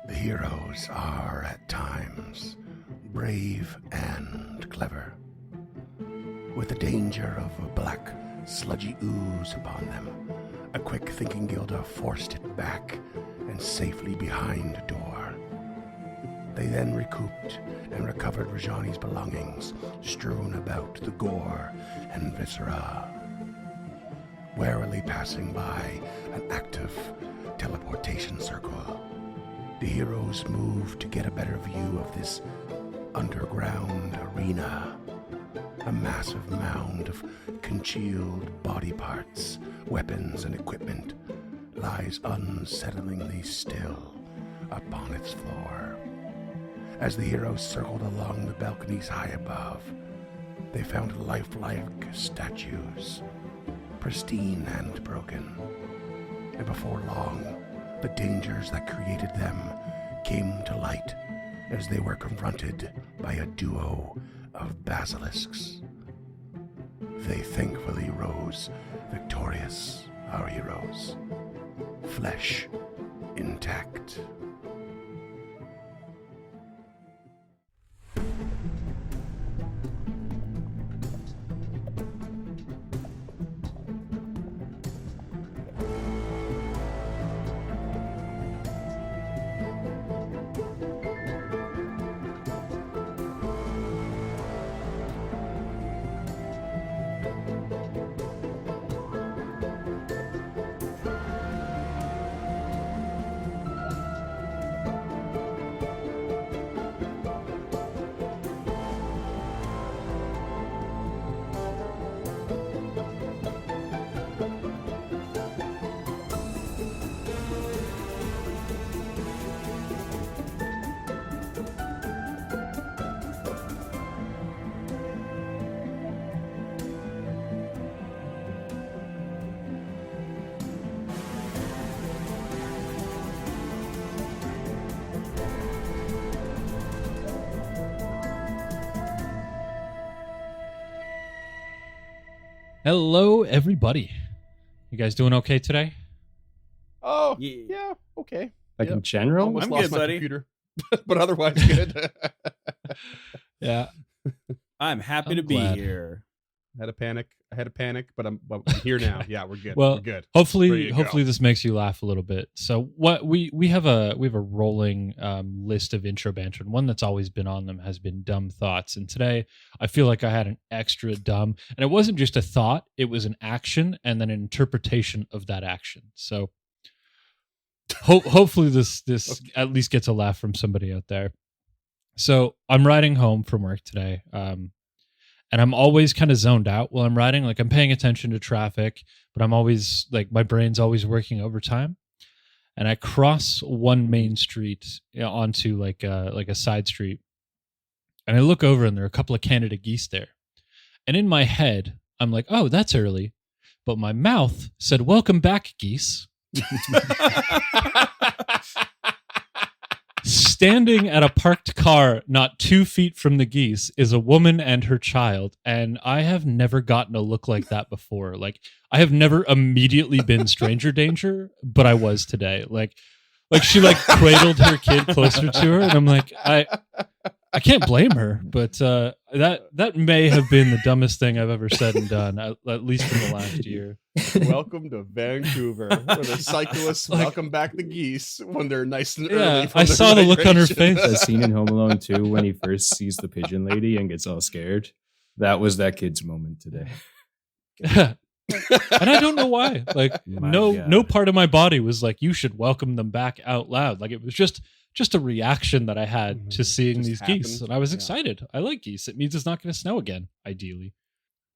The heroes are, at times, brave and clever. With the danger of a black, sludgy ooze upon them, a quick-thinking Gilda forced it back and safely behind a door. They then recouped and recovered Rajani's belongings, strewn about the gore and viscera. Warily passing by an active teleportation circle, the heroes moved to get a better view of this underground arena. A massive mound of congealed body parts, weapons, and equipment lies unsettlingly still upon its floor. As the heroes circled along the balconies high above, they found lifelike statues, pristine and broken. And before long, the dangers that created them came to light as they were confronted by a duo of basilisks. They thankfully rose victorious, our heroes, flesh intact. Hello, everybody. You guys doing okay today? Oh, yeah, okay. Like in general? Almost I'm lost good, my buddy. computer, but otherwise good. Yeah. I'm happy I'm to be glad. I here. had a panic, but I'm here now. Yeah, we're good. Well, we're good. Ready Hopefully to hopefully go. this makes you laugh a little bit. So what we have a rolling list of intro banter, and one that's always been on them has been dumb thoughts. And today I feel like I had an extra dumb, and it wasn't just a thought, it was an action and then an interpretation of that action. So hopefully this Okay. at least gets a laugh from somebody out there. So I'm riding home from work today. And I'm always kind of zoned out while I'm riding. Like I'm paying attention to traffic, but I'm always like my brain's always working overtime. And I cross one main street onto like a side street, and I look over and there are a couple of Canada geese there. And in my head, I'm like, "Oh, that's early," but my mouth said, "Welcome back, geese." Standing at a parked car not 2 feet from the geese is a woman and her child, and I have never gotten a look like that before. Like I have never immediately been stranger danger, but I was today. Like she like cradled her kid closer to her, and I'm like, I can't blame her, but that may have been the dumbest thing I've ever said and done, at least in the last year. Welcome to Vancouver, where the cyclists Like- welcome back the geese when they're nice and early. Yeah, from I their saw the look on her migration. face. That scene in Home Alone 2 when he first sees the pigeon lady and gets all scared. That was that kid's moment today. And I don't know why. Like My no God. part of my body was like, you should welcome them back out loud. Like it was just a reaction that I had to Mhm. seeing Just these geese, happened. and I was Yeah. excited. I like geese. It means it's not going to snow again, ideally.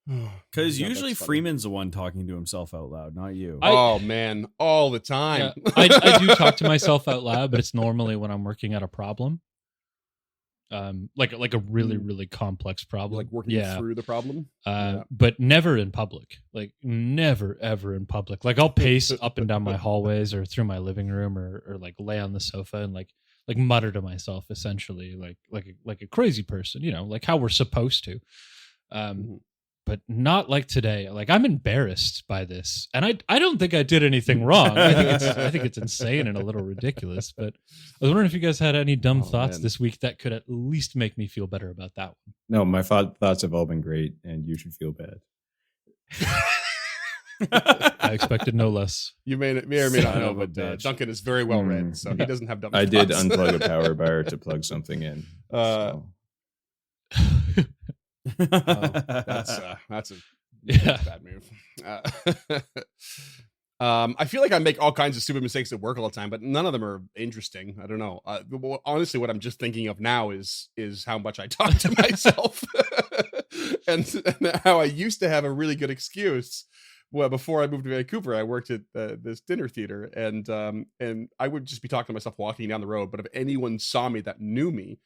Because Yeah, usually that's funny. Freeman's the one talking to himself out loud, not you. Oh man, all the time. Yeah, I do talk to myself out loud, but it's normally when I'm working at a problem. Like a really complex problem. Like working through the problem. Yeah. But never in public. Like never ever in public. Like I'll pace up and down my hallways or through my living room or like lay on the sofa and like mutter to myself, essentially like a crazy person, you know, like how we're supposed to. Mhm. but not like today. Like I'm embarrassed by this, and I don't think I did anything wrong. I think it's insane and a little ridiculous. But I was wondering if you guys had any dumb thoughts man. this week that could at least make me feel better about that one. No, my thoughts have all been great, and you should feel bad. I expected no less. You may or may not Son know, of a but bitch. Duncan is very well read, so he doesn't have dumb I did thoughts. unplug a power bar to plug something in. Uh, so. That's a Yeah. bad move. I feel like I make all kinds of stupid mistakes at work all the time, but none of them are interesting. I don't know. Honestly, what I'm just thinking of now is how much I talk to myself, and how I used to have a really good excuse. Well, before I moved to Vancouver, I worked at this dinner theater, and I would just be talking to myself walking down the road. But if anyone saw me that knew me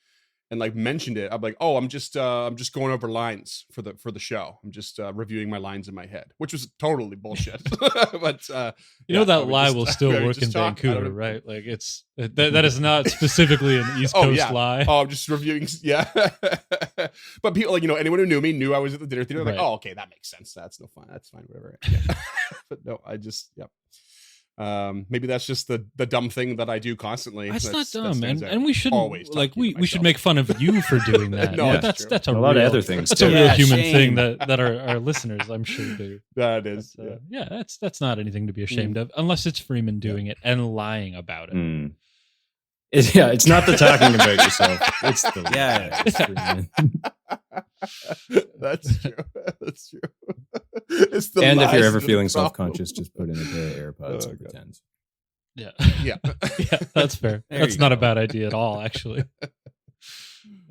and like mentioned it, I'm like, oh, I'm just going over lines for the show. I'm just reviewing my lines in my head, which was totally bullshit. But You know I that would lie just- will still I would work in just talk. I Vancouver, don't- right? Like it's that is not specifically an East Oh, Coast yeah. lie. Oh, I'm just reviewing. Yeah. But people, like, anyone who knew me knew I was at the dinner theater. Like, Right. oh, okay, that makes sense. That's no fun. That's fine. Whatever. Yeah. But no, I just, yep. Maybe that's just the dumb thing that I do constantly. That's not that dumb, stands and out. we shouldn't always like talking to we should myself. make fun of you for doing that. No, Yeah, that's true. that's a A lot of real- other things That's too. a real Yeah, human shame. thing that our listeners, I'm sure, do. That is. But, Yeah. yeah, that's not anything to be ashamed of, unless it's Freeman doing it and lying about it. Hmm. It's not the talking about yourself. It's the Yeah. lies, Freeman. That's true. That's true. It's the And if lies you're that ever are the feeling problem. self-conscious, just put in a pair of AirPods Oh, and God. pretend. Yeah, Yeah. yeah, that's fair. There That's you not a go. bad idea at all, actually.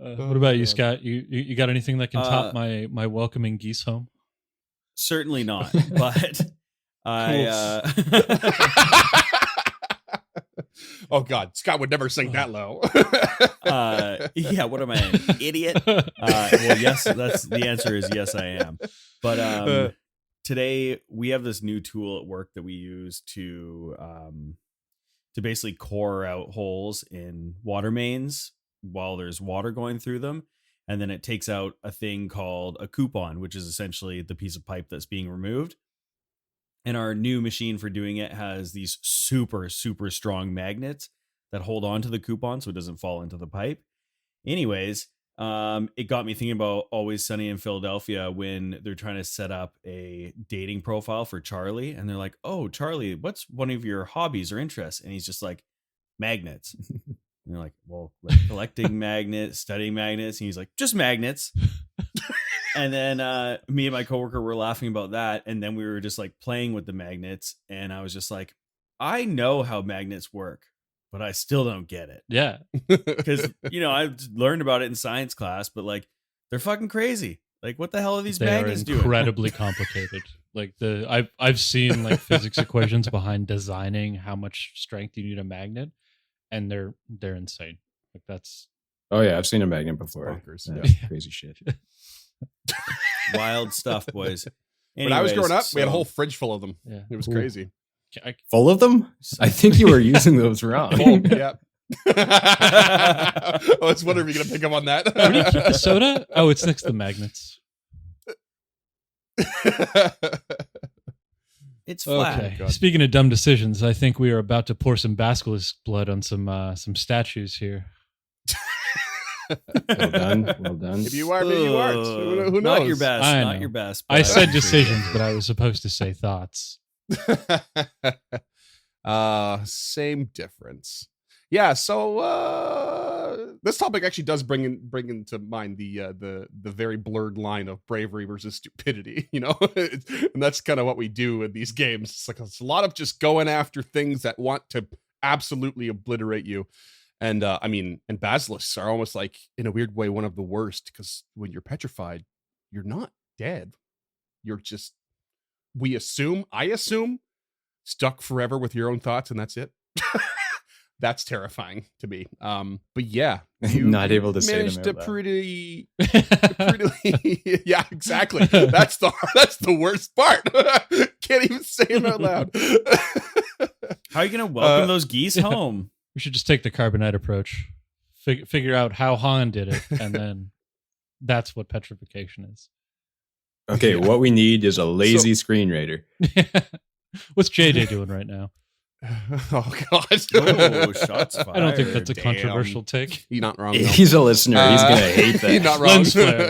Oh, What about you, God. Scott? You got anything that can top Uh, my welcoming geese home? Certainly not, but Oh God, Scott would never sing that low. yeah, what am I, an idiot? Well, yes, that's the answer is yes, I am. But today we have this new tool at work that we use to basically core out holes in water mains while there's water going through them. And then it takes out a thing called a coupon, which is essentially the piece of pipe that's being removed. And our new machine for doing it has these super, super strong magnets that hold on to the coupon so it doesn't fall into the pipe. Anyways, it got me thinking about Always Sunny in Philadelphia when they're trying to set up a dating profile for Charlie. And they're like, oh, Charlie, what's one of your hobbies or interests? And he's just like, magnets. And they're like, well, like collecting magnets, studying magnets. And he's like, just magnets. And then me and my coworker were laughing about that. And then we were just like playing with the magnets. And I was just like, I know how magnets work, but I still don't get it. Yeah, Because, I learned about it in science class, but like, they're fucking crazy. Like, what the hell are these they are magnets doing? incredibly complicated. Like I've seen like physics equations behind designing how much strength you need a magnet, and they're insane. Like that's Oh yeah, I've seen a magnet before. Bonkers, That's yeah. crazy shit. Wild stuff, boys. When I was Anyways, growing up, we had a so- whole fridge full of them. yeah. It was Ooh. crazy. Full of them? I think you were using those wrong. Yeah. I was wondering if you're gonna pick up on that. Where do you keep the soda? Oh, it's next to the magnets. It's flat. Okay. God. Speaking of dumb decisions, I think we are about to pour some basilisk blood on some statues here. Well done. Well done. Maybe you are, maybe you aren't. Who knows? Not your best. I Not know. your best. I but said appreciate decisions, it. but I was supposed to say thoughts. Same difference. Yeah, so this topic actually does bring into mind the very blurred line of bravery versus stupidity, and that's kind of what we do in these games. It's like it's a lot of just going after things that want to absolutely obliterate you. And and basilisks are almost like, in a weird way, one of the worst, because when you're petrified, you're not dead. You're just, I assume, stuck forever with your own thoughts, and that's it. That's terrifying to me. But yeah, Not able to say them managed out to loud. pretty, yeah, exactly. That's the worst part. Can't even say them out loud. How are you going to welcome those geese home? We should just take the carbonite approach. Figure out how Han did it, and then that's what petrification is. Okay, Yeah. what we need is a lazy screenwriter. What's JJ doing right now? Oh God! Oh, shots fired. I don't think that's a Damn. controversial take. You're not wrong. though. He's a listener. He's gonna hate that. You're not wrong.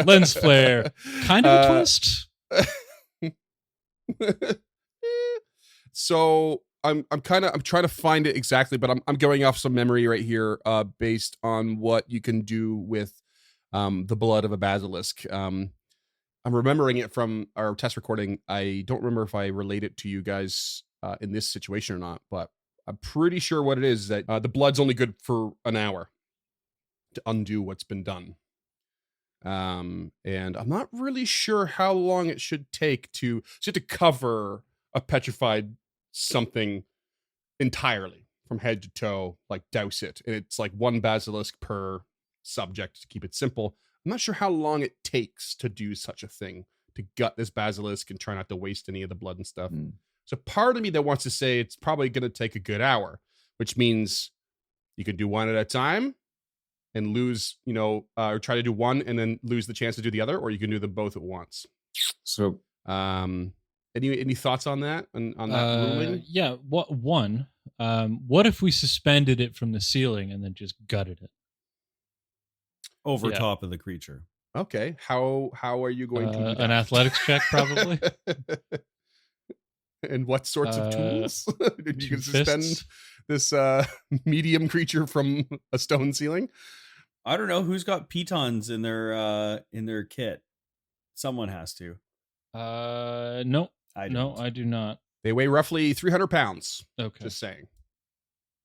Lens flare. Kind of a twist. So I'm trying to find it exactly, but I'm going off some memory right here, based on what you can do with the blood of a basilisk. I'm remembering it from our test recording. I don't remember if I relate it to you guys in this situation or not, but I'm pretty sure what it is that the blood's only good for an hour to undo what's been done. And I'm not really sure how long it should take to cover a petrified something entirely from head to toe, like douse it. And it's like one basilisk per subject to keep it simple. I'm not sure how long it takes to do such a thing, to gut this basilisk and try not to waste any of the blood and stuff. So part of me that wants to say it's probably going to take a good hour, which means you can do one at a time and lose, or try to do one and then lose the chance to do the other, or you can do them both at once. So, any thoughts on that? On that ruling? Yeah. What if we suspended it from the ceiling and then just gutted it? Over Yeah. top of the creature. Okay. How are you going to do that? An athletics check, probably. And what sorts of tools? Did you can suspend Fists? this medium creature from a stone ceiling? I don't know who's got pitons in their kit. Someone has to. No, I no, don't. I do not. They weigh roughly 300 pounds. Okay. Just saying.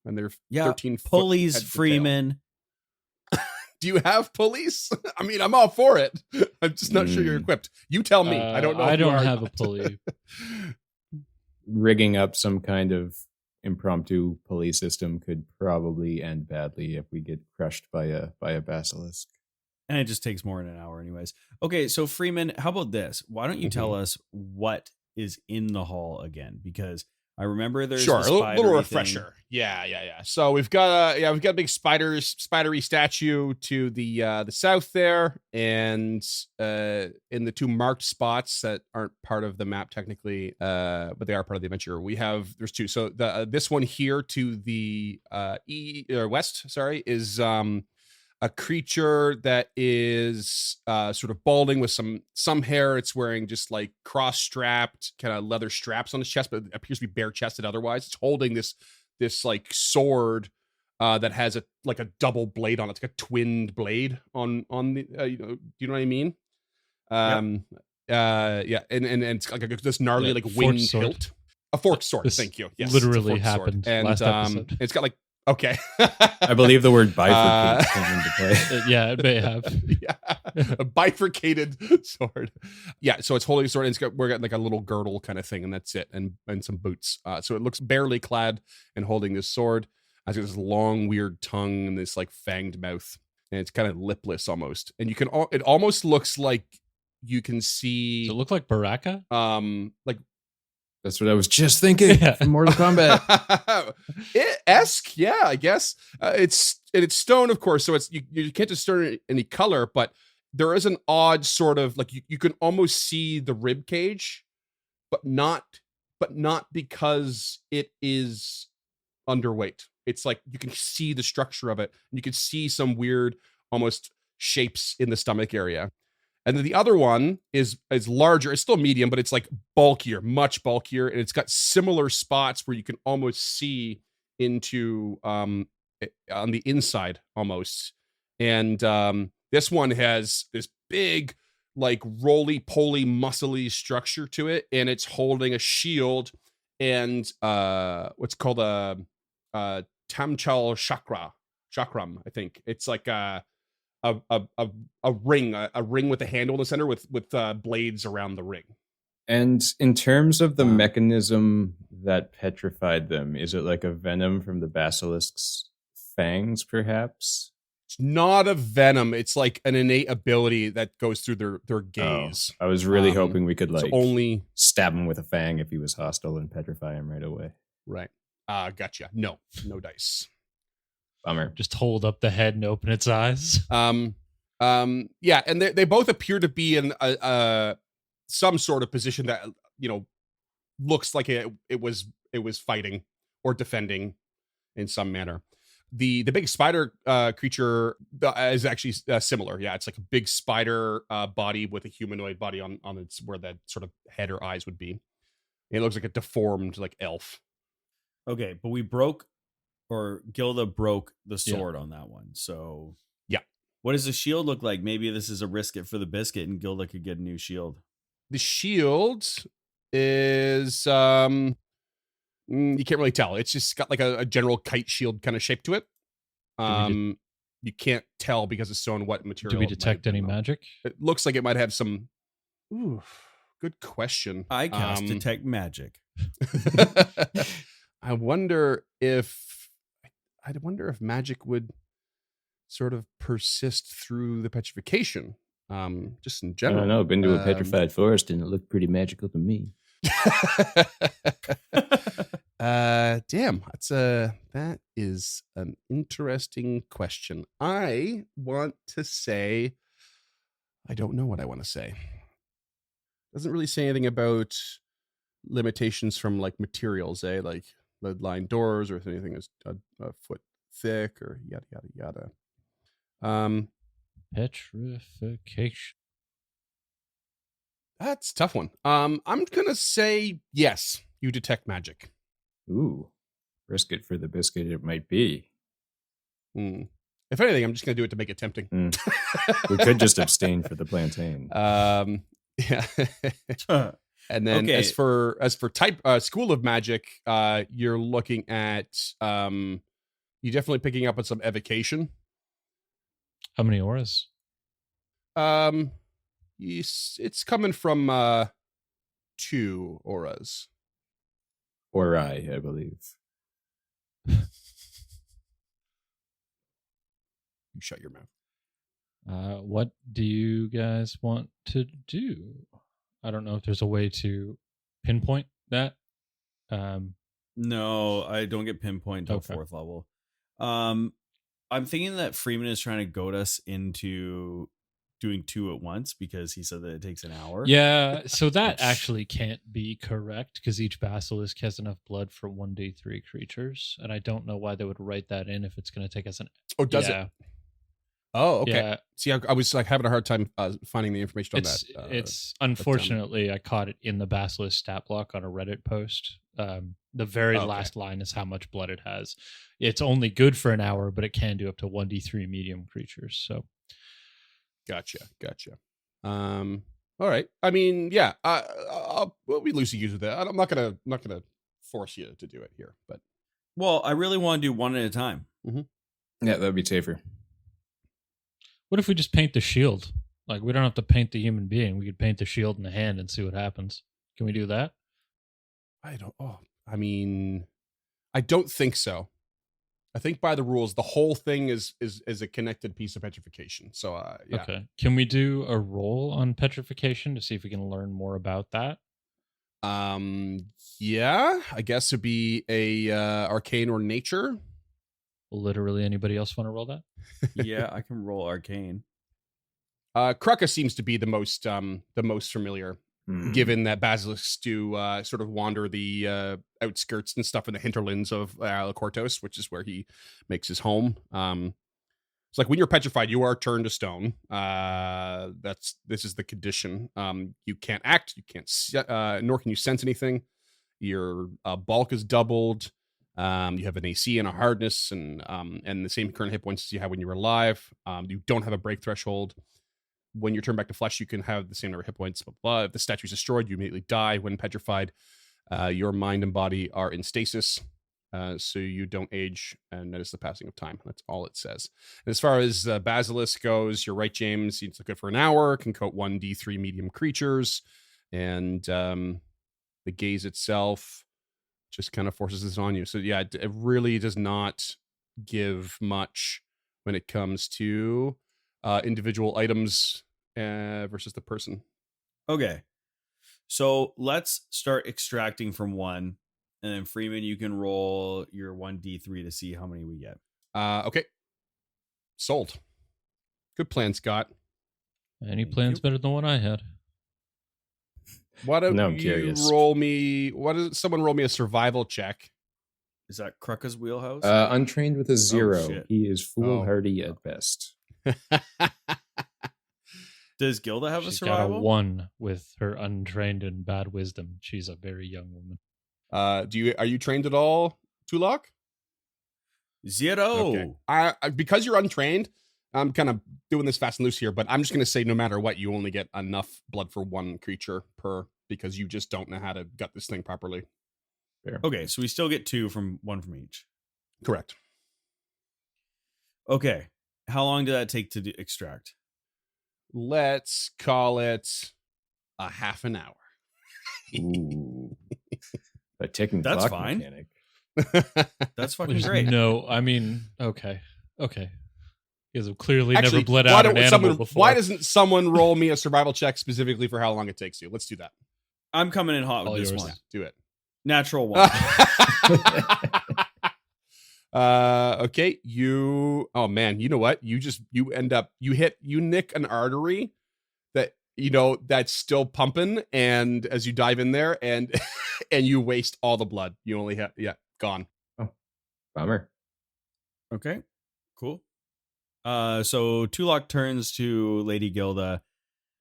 And they're Yeah, 13 foot pulleys, head to tail. Freeman. Do you have pulleys? I mean, I'm all for it. I'm just not sure you're equipped. You tell me. I don't know. I if you don't are or have a not. pulley. rigging up some kind of impromptu pulley system could probably end badly if we get crushed by a basilisk. And it just takes more than an hour anyways. Okay, so Freeman, how about this? Why don't you tell us what is in the hall again? Because I remember there's Sure, the a little spidery refresher. thing. Yeah. So we've got a big spidery statue to the south there, and in the two marked spots that aren't part of the map technically, but they are part of the adventure. There's two. So this one here to the west, is a creature that is sort of balding with some hair. It's wearing just like cross-strapped kind of leather straps on its chest, but it appears to be bare-chested otherwise. It's holding this like sword that has a double blade on it. It's like a twinned blade on the do you know what I mean? And it's like this gnarly like winged sword. hilt. A forked sword. This Thank you. Yes, it's a literally forked sword. happened And last episode. it's got like okay. I believe the word bifurcate came into play. Yeah, it may have. Yeah, a bifurcated sword. Yeah, so it's holding a sword, and we're got like a little girdle kind of thing, and that's it, and some boots. So it looks barely clad and holding this sword. It's got this long, weird tongue and this like fanged mouth, and it's kind of lipless almost. And it almost looks like you can see. Does it look like Baraka? Like. That's what I was just thinking. Yeah. From Mortal Kombat. Esque, yeah, I guess. It's stone, of course, so it's you can't discern any color, but there is an odd sort of like you can almost see the rib cage, but not because it is underweight. It's like you can see the structure of it, and you can see some weird almost shapes in the stomach area. And then the other one is larger. It's still medium, but it's like bulkier, much bulkier. And it's got similar spots where you can almost see into on the inside almost. And this one has this big, like roly-poly, muscly structure to it. And it's holding a shield and what's called a Tamchal Chakram, I think. It's like a ring with a handle in the center with blades around the ring. And in terms of the mechanism that petrified them, is it like a venom from the basilisk's fangs, perhaps? It's not a venom. It's like an innate ability that goes through their gaze. I was really hoping we could So like only stab him with a fang if he was hostile and petrify him right away. right. Gotcha. No dice. Bummer. Just hold up the head and open its eyes. Yeah, and they both appear to be in some sort of position that looks like it was fighting or defending in some manner. The big spider creature is actually similar. Yeah, it's like a big spider body with a humanoid body on its where that sort of head or eyes would be. And it looks like a deformed like elf. Okay, but Gilda broke the sword on that one. So yeah, what does the shield look like? Maybe this is a risk it for the biscuit, and Gilda could get a new shield. The shield is you can't really tell. It's just got like a general kite shield kind of shape to it. You can't tell because it's so in what material. Do we detect any magic? It looks like it might have some. Ooh, good question. I cast detect magic. I wonder if magic would sort of persist through the petrification. Just in I general. don't know. Been to a petrified forest and it looked pretty magical to me. Damn, that is an interesting question. I want to say I don't know what I want to say. Doesn't really say anything about limitations from like materials, like lead-lined doors or if anything is a foot thick or yada yada yada. Petrification. That's a tough one. I'm gonna say yes, you detect magic. Ooh, brisket for the biscuit it might be. If anything, I'm just gonna do it to make it tempting. We could just abstain for the plantain. Yeah. And then Okay. as for type school of magic, you're looking at you're definitely picking up on some evocation. How many auras? It's coming from 2 auras. Or I believe. You shut your mouth. What do you guys want to do? I don't know if there's a way to pinpoint that. No, I don't get pinpoint until Okay. 4th level. I'm thinking that Freeman is trying to goad us into doing 2 at once because he said that it takes an hour. Yeah, so that actually can't be correct because each basilisk has enough blood for 1d3 creatures, and I don't know why they would write that in if it's going to take us an. Oh, does yeah, it? Oh, okay. Yeah, See, I was like having a hard time finding the information on it's that. it's unfortunately I caught it in the basilisk stat block on a Reddit post. The very Okay. last line is how much blood it has. It's only good for an hour, but it can do up to 1d3 medium creatures. So Gotcha. All right. I mean, yeah. We'll be loosey goose with that. I'm not gonna force you to do it here, but Well, I really want to do 1 at a time. Yeah, that'd be safer. what if we just paint the shield? Like, we don't have to paint the human being. We could paint the shield in the hand and see what happens. Can we do that? I don't. Oh, I mean, I don't think so. I think by the rules, the whole thing is a connected piece of petrification. So, yeah. Okay. Can we do a roll on petrification to see if we can learn more about that? Yeah. I guess it'd be a arcane or nature. Literally anybody else want to roll that? Yeah, I can roll arcane. Krucka seems to be the most familiar, Mhm. given that basilisks do sort of wander the outskirts and stuff in the hinterlands of Alacortos, which is where he makes his home. It's like when you're petrified, you are turned to stone. This is the condition. You can't act, you can't, nor can you sense anything. Your bulk is doubled. You have an AC and a hardness, and the same current hit points as you had when you were alive. You don't have a break threshold. When you're turned back to flesh, you can have the same number of hit points. But if the statue is destroyed, you immediately die. When petrified, your mind and body are in stasis, so you don't age, and that is the passing of time. That's all it says. And as far as Basilisk goes, you're right, James. It's good for an hour. Can coat 1d3 medium creatures, and the gaze itself just kind of forces this on you. So yeah, it really does not give much when it comes to individual items versus the person. Okay. So let's start extracting from 1. And then Freeman, you can roll your 1d3 to see how many we get. Okay. Sold. Good plan, Scott. Any plan's better than what I had. Why don't No, I'm you curious. roll me? What is someone roll me a survival check? Is that Krucka's wheelhouse? Untrained with a 0. shit. He is foolhardy Oh. at best. Does Gilda have a She's got a survival? 1 with her untrained and bad wisdom. She's a very young woman. Are you trained at all, Tulok? 0. Okay. I because you're untrained, I'm kind of doing this fast and loose here, but I'm just gonna say no matter what, you only get enough blood for one creature per because you just don't know how to gut this thing properly. Okay, so we still get 2 from 1 from each. Correct. Okay. How long did that take to extract? Let's call it a half an hour. Ooh. A ticking That's clock fine. mechanic. That's fucking There's great. no, I mean, okay. You guys have clearly Actually, never bled why out an don't animal before. Why doesn't someone roll me a survival check specifically for how long it takes you? Let's do that. I'm coming in hot with All this yours. one. Do it. Natural 1. Okay, oh man, you know what? You nick an artery that that's still pumping, and as you dive in there and and you waste all the blood. You only have gone. Bummer. Okay, cool. So Tulok turns to Lady Gilda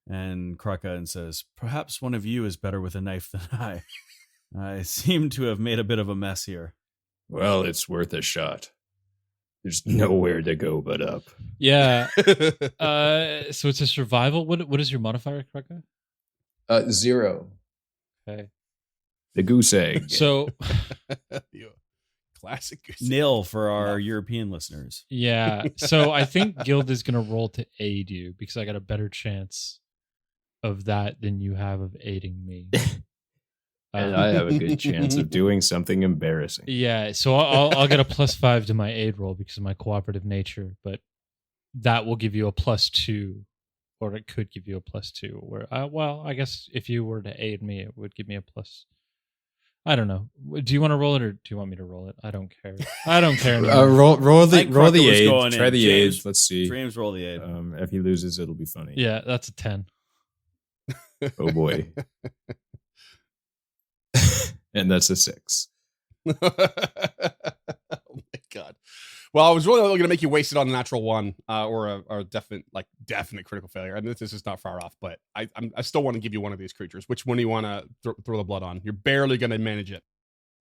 and Krucka and says, "Perhaps one of you is better with a knife than I. I seem to have made a bit of a mess here." Well, it's worth a shot. There's nowhere to go but up. Yeah. So it's a survival. What is your modifier, Krucka? 0. Okay. The goose egg. So Classic. Nil for our No. European listeners. yeah. So I think Guild is gonna roll to aid you because I got a better chance of that than you have of aiding me. And I have a good chance of doing something embarrassing. Yeah, so I'll get a +5 to my aid roll because of my cooperative nature, but that will give you a +2, or it could give you a +2. Where, I guess if you were to aid me, it would give me a plus. I don't know. Do you want to roll it, or do you want me to roll it? I don't care. I don't care. anymore. Roll I the think Krucka was aid. going Try in. the James- aid. Let's see. James, roll the aid. If he loses, it'll be funny. Yeah, that's a 10. Oh boy. And that's a 6. Oh my god. Well, I was really going to make you waste it on a natural 1 or a definite critical failure. I mean, this is not far off, but I still want to give you one of these creatures. Which one do you want to throw the blood on? You're barely going to manage it.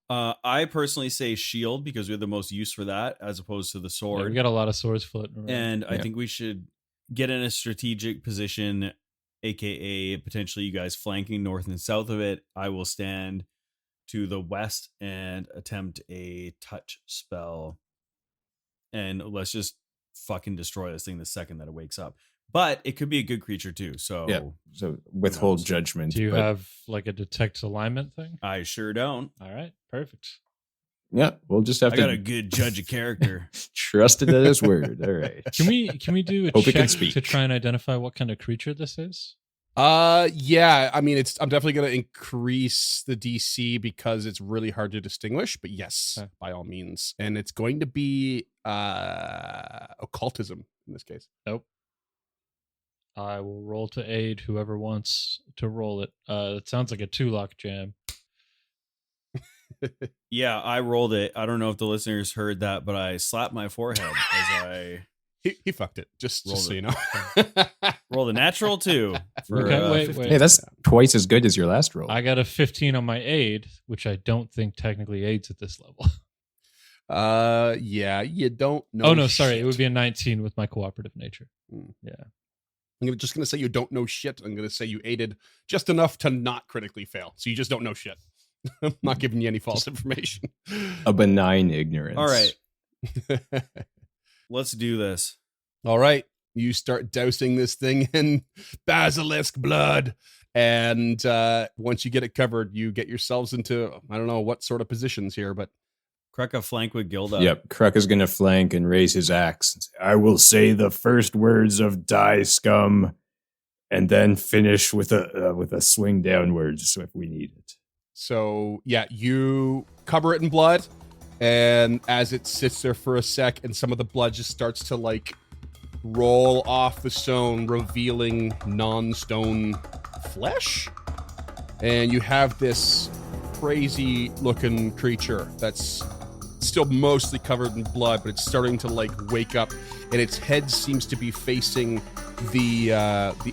I personally say shield because we have the most use for that as opposed to the Yeah, sword. we got a lot of swords floating around. And I Yeah. think we should get in a strategic position, aka potentially you guys flanking north and south of it. I will stand to the west and attempt a touch spell. And let's just fucking destroy this thing the second that it wakes up. But it could be a good creature too. So Yeah. So withhold knows? judgment. do you but- have like a detect alignment thing? I sure don't. All right, perfect. Yeah, we'll just have I to got a good judge of character. trust it at his word. All right. Can we do a Hope it can check speak. to try and identify what kind of creature this is? Yeah, I mean, I'm definitely going to increase the DC because it's really hard to distinguish, but yes, Okay. by all means. And it's going to be occultism in this case. Nope. I will roll to aid whoever wants to roll it. It sounds like a 2-lock jam. Yeah, I rolled it. I don't know if the listeners heard that, but I slapped my forehead as I He fucked it, just Rolled so it. you know. rolled a natural 2 for Okay, wait, 15. wait. Hey, that's twice as good as your last roll. I got a 15 on my aid, which I don't think technically aids at this level. Yeah, you don't know. Oh no, sorry, shit. it would be a 19 with my cooperative nature. Mm. Yeah. I'm just going to say you don't know shit. I'm going to say you aided just enough to not critically fail. So you just don't know shit. I'm not giving you any false information. A benign ignorance. All right, let's do this. All right. You start dousing this thing in basilisk blood. And once you get it covered, you get yourselves into, I don't know what sort of positions here, but Krucka flank with Gilda. Yep. Kruck is going to flank and raise his axe. And say, I will say the first words of die scum, and then finish with a swing downwards if we need it. so yeah, you cover it in blood. And as it sits there for a sec and some of the blood just starts to like roll off the stone, revealing non-stone flesh. and you have this crazy looking creature that's still mostly covered in blood, but it's starting to like wake up, and its head seems to be facing the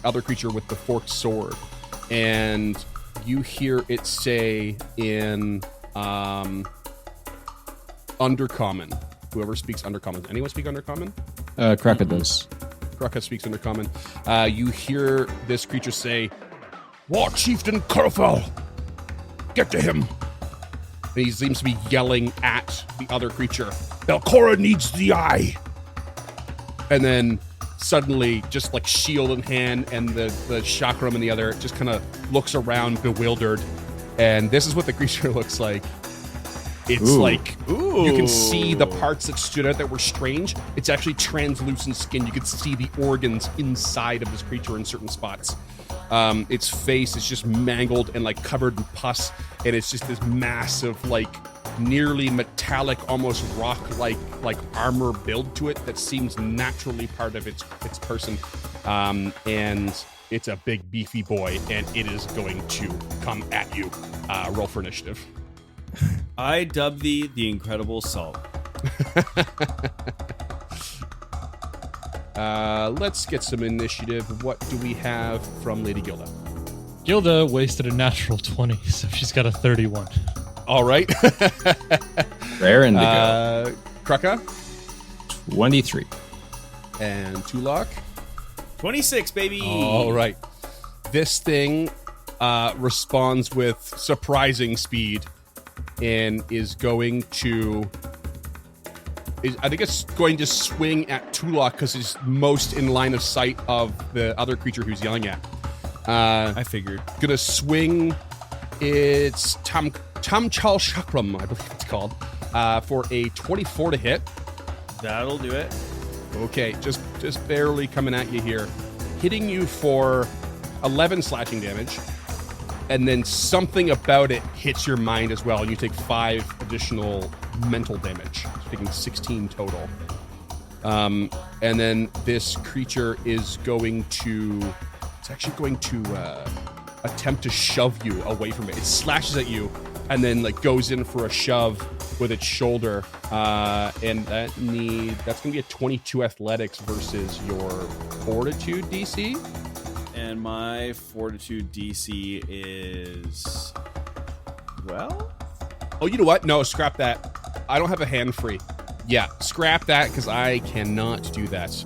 other creature with the forked sword, and you hear it say in Undercommon. Whoever speaks Undercommon. Does anyone speak Undercommon? Kraka does. Kraka speaks Undercommon. You hear this creature say, "War Chieftain Kurfel, get to him." And he seems to be yelling at the other creature. "Belcora needs the eye." And then suddenly, just like shield in hand, and the chakram in the other, just kind of looks around bewildered. And this is what the creature looks like. It's like, you can see the parts that stood out that were strange. It's actually translucent skin. You can see the organs inside of this creature in certain spots. Its face is just mangled and like covered in pus, and it's just this massive, like nearly metallic, almost rock-like armor build to it that seems naturally part of its person. And it's a big beefy boy, and it is going to come at you. Roll for initiative. I dub thee the Incredible Salt. Let's get some initiative. What do we have from Lady Gilda? Gilda wasted a natural 20, so she's got a 31. All right. Raring to go. Kraka 23. and Tulak. 26, baby. All right. This thing responds with surprising speed and is going to... I think it's going to swing at Tulak because it's most in line of sight of the other creature who's yelling at. I figured. Gonna swing its Tamchal Chakram, I believe it's called, for a 24 to hit. That'll do it. Okay, just barely coming at you here. Hitting you for 11 slashing damage. And then something about it hits your mind as well, and you take 5 additional mental damage, taking 16 total. And then this creature is going to... It's actually going to attempt to shove you away from it. It slashes at you, and then like goes in for a shove with its shoulder. And that's going to be a 22 athletics versus your fortitude DC. And my fortitude DC is... well? Oh, you know what? No, scrap that. I don't have a hand free. Yeah, scrap that because I cannot do that.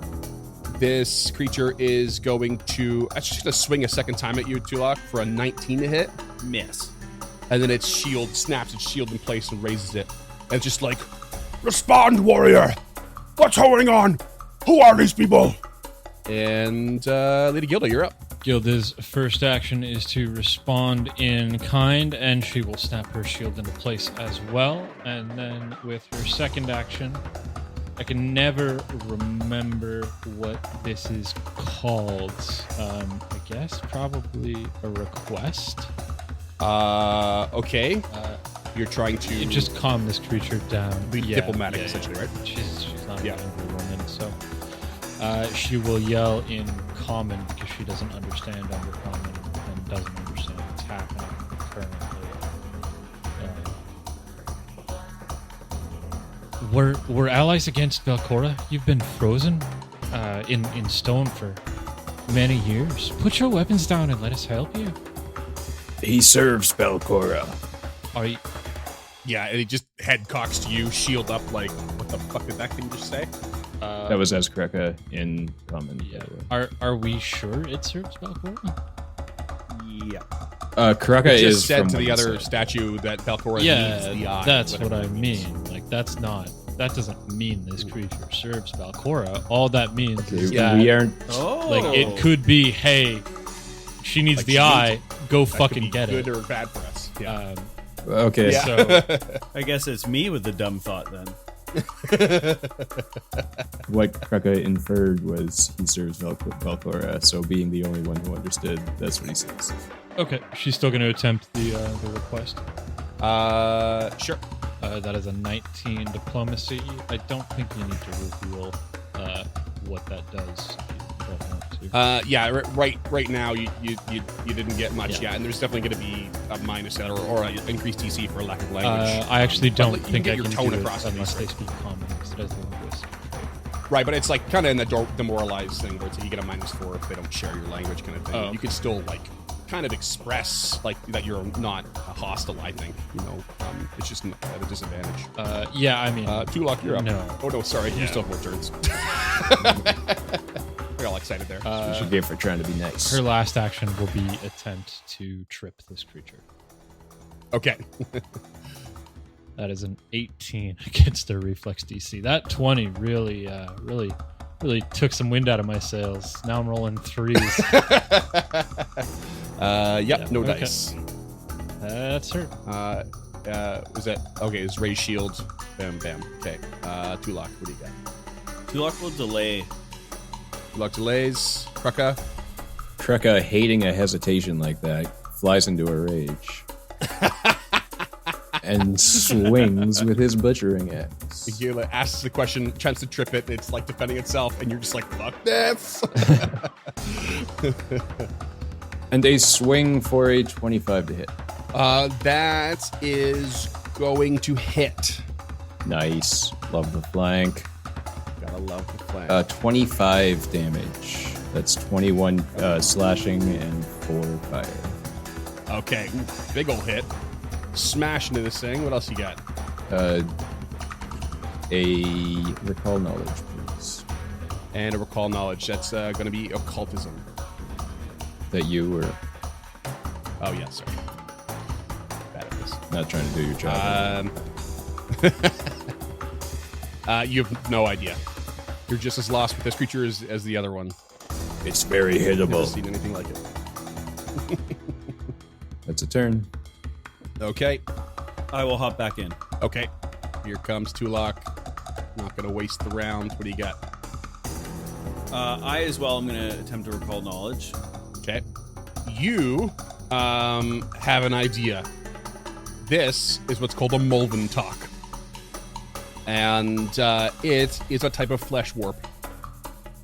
This creature is going to... It's just going to swing a second time at you, Tulak, for a 19 to hit. Miss. And then its shield snaps its shield in place and raises it. And it's just like, respond, warrior! What's going on? Who are these people? And Lady Gilda, you're up. Gilda's first action is to respond in kind, and she will snap her shield into place as well. And then with her second action, I can never remember what this is called. I guess probably a request. Okay. You're trying to... Just calm this creature down. Be diplomatic, essentially, right? She's not an angry woman, so... she will yell in common because she doesn't understand Undercommon and doesn't understand what's happening currently. We're allies against Belcora. You've been frozen in stone for many years. Put your weapons down and let us help you. He serves Belcora. Are you... Yeah, and he just head cocks to you, shield up like, what the fuck did that thing just say? That was as Kreka in common. Yeah. Are we sure it serves Belcora? Yeah. Kreka It is just said from to the one other side. statue that Belcora needs Yeah, the eye. that's what whatever I it means. mean. Like, that doesn't mean this creature serves Belcora. All that means Okay, is that, we aren't. Oh. like, it could be, hey, she needs Like, the she eye, needs go That could fucking be get good it. or bad for us. Yeah. Okay. Yeah. So, I guess it's me with the dumb thought then. What Kreka inferred was he serves Belcora, so being the only one who understood, that's what he says. okay, she's still going to attempt the request. Sure. That is a 19 diplomacy. I don't think you need to reveal what that does. If you don't want to. Obviously. Right now you didn't get much. Yeah. Yeah, and there's definitely going to be a minus or an increased DC for lack of language. I actually don't you can think get I your can tone do across it at unless least, they speak common because it has a linguistic. Right, but it's like kind of in the demoralized thing where it's like you get a -4 if they don't share your language kind of thing. Oh. You could still like kind of express like that you're not hostile. I think it's just at a disadvantage. Yeah, I mean, Tulok, you're up. no. Oh no, sorry, you Yeah. still have more turns. I got all excited there. You should get for trying to be nice. her last action will be attempt to trip this creature. Okay. That is an 18 against their reflex DC. That 20 really took some wind out of my sails. Now I'm rolling 3s. Yep, no okay. dice. That's her. Was that okay? It's Ray Shield. Bam, bam. Okay. Tulok, what do you got? Tulok will delay. Tulok delays. Krucka. Krucka, hating a hesitation like that, flies into a rage and swings with his butchering axe. Gila asks the question, chance to trip it. It's like defending itself, and you're just like, fuck this. And they swing for a 25 to hit. That is going to hit. Nice. Love the flank. Gotta love the flank. 25 damage. That's 21 slashing and 4 fire. Okay, ooh, big ol' hit. Smash into this thing. What else you got? A recall knowledge, please. And a recall knowledge. That's going to be occultism. That you were Oh yeah, sorry. Bad at this. not trying to do your job. You have no idea. You're just as lost with this creature as the other one. It's very Never hittable. seen anything like it. That's a turn. Okay. I will hop back in. Okay. Here comes Tulok. Not gonna waste the round. What do you got? I as well am going to attempt to recall knowledge. Okay. You have an idea. This is what's called a Mulven Talk. And it is a type of flesh warp.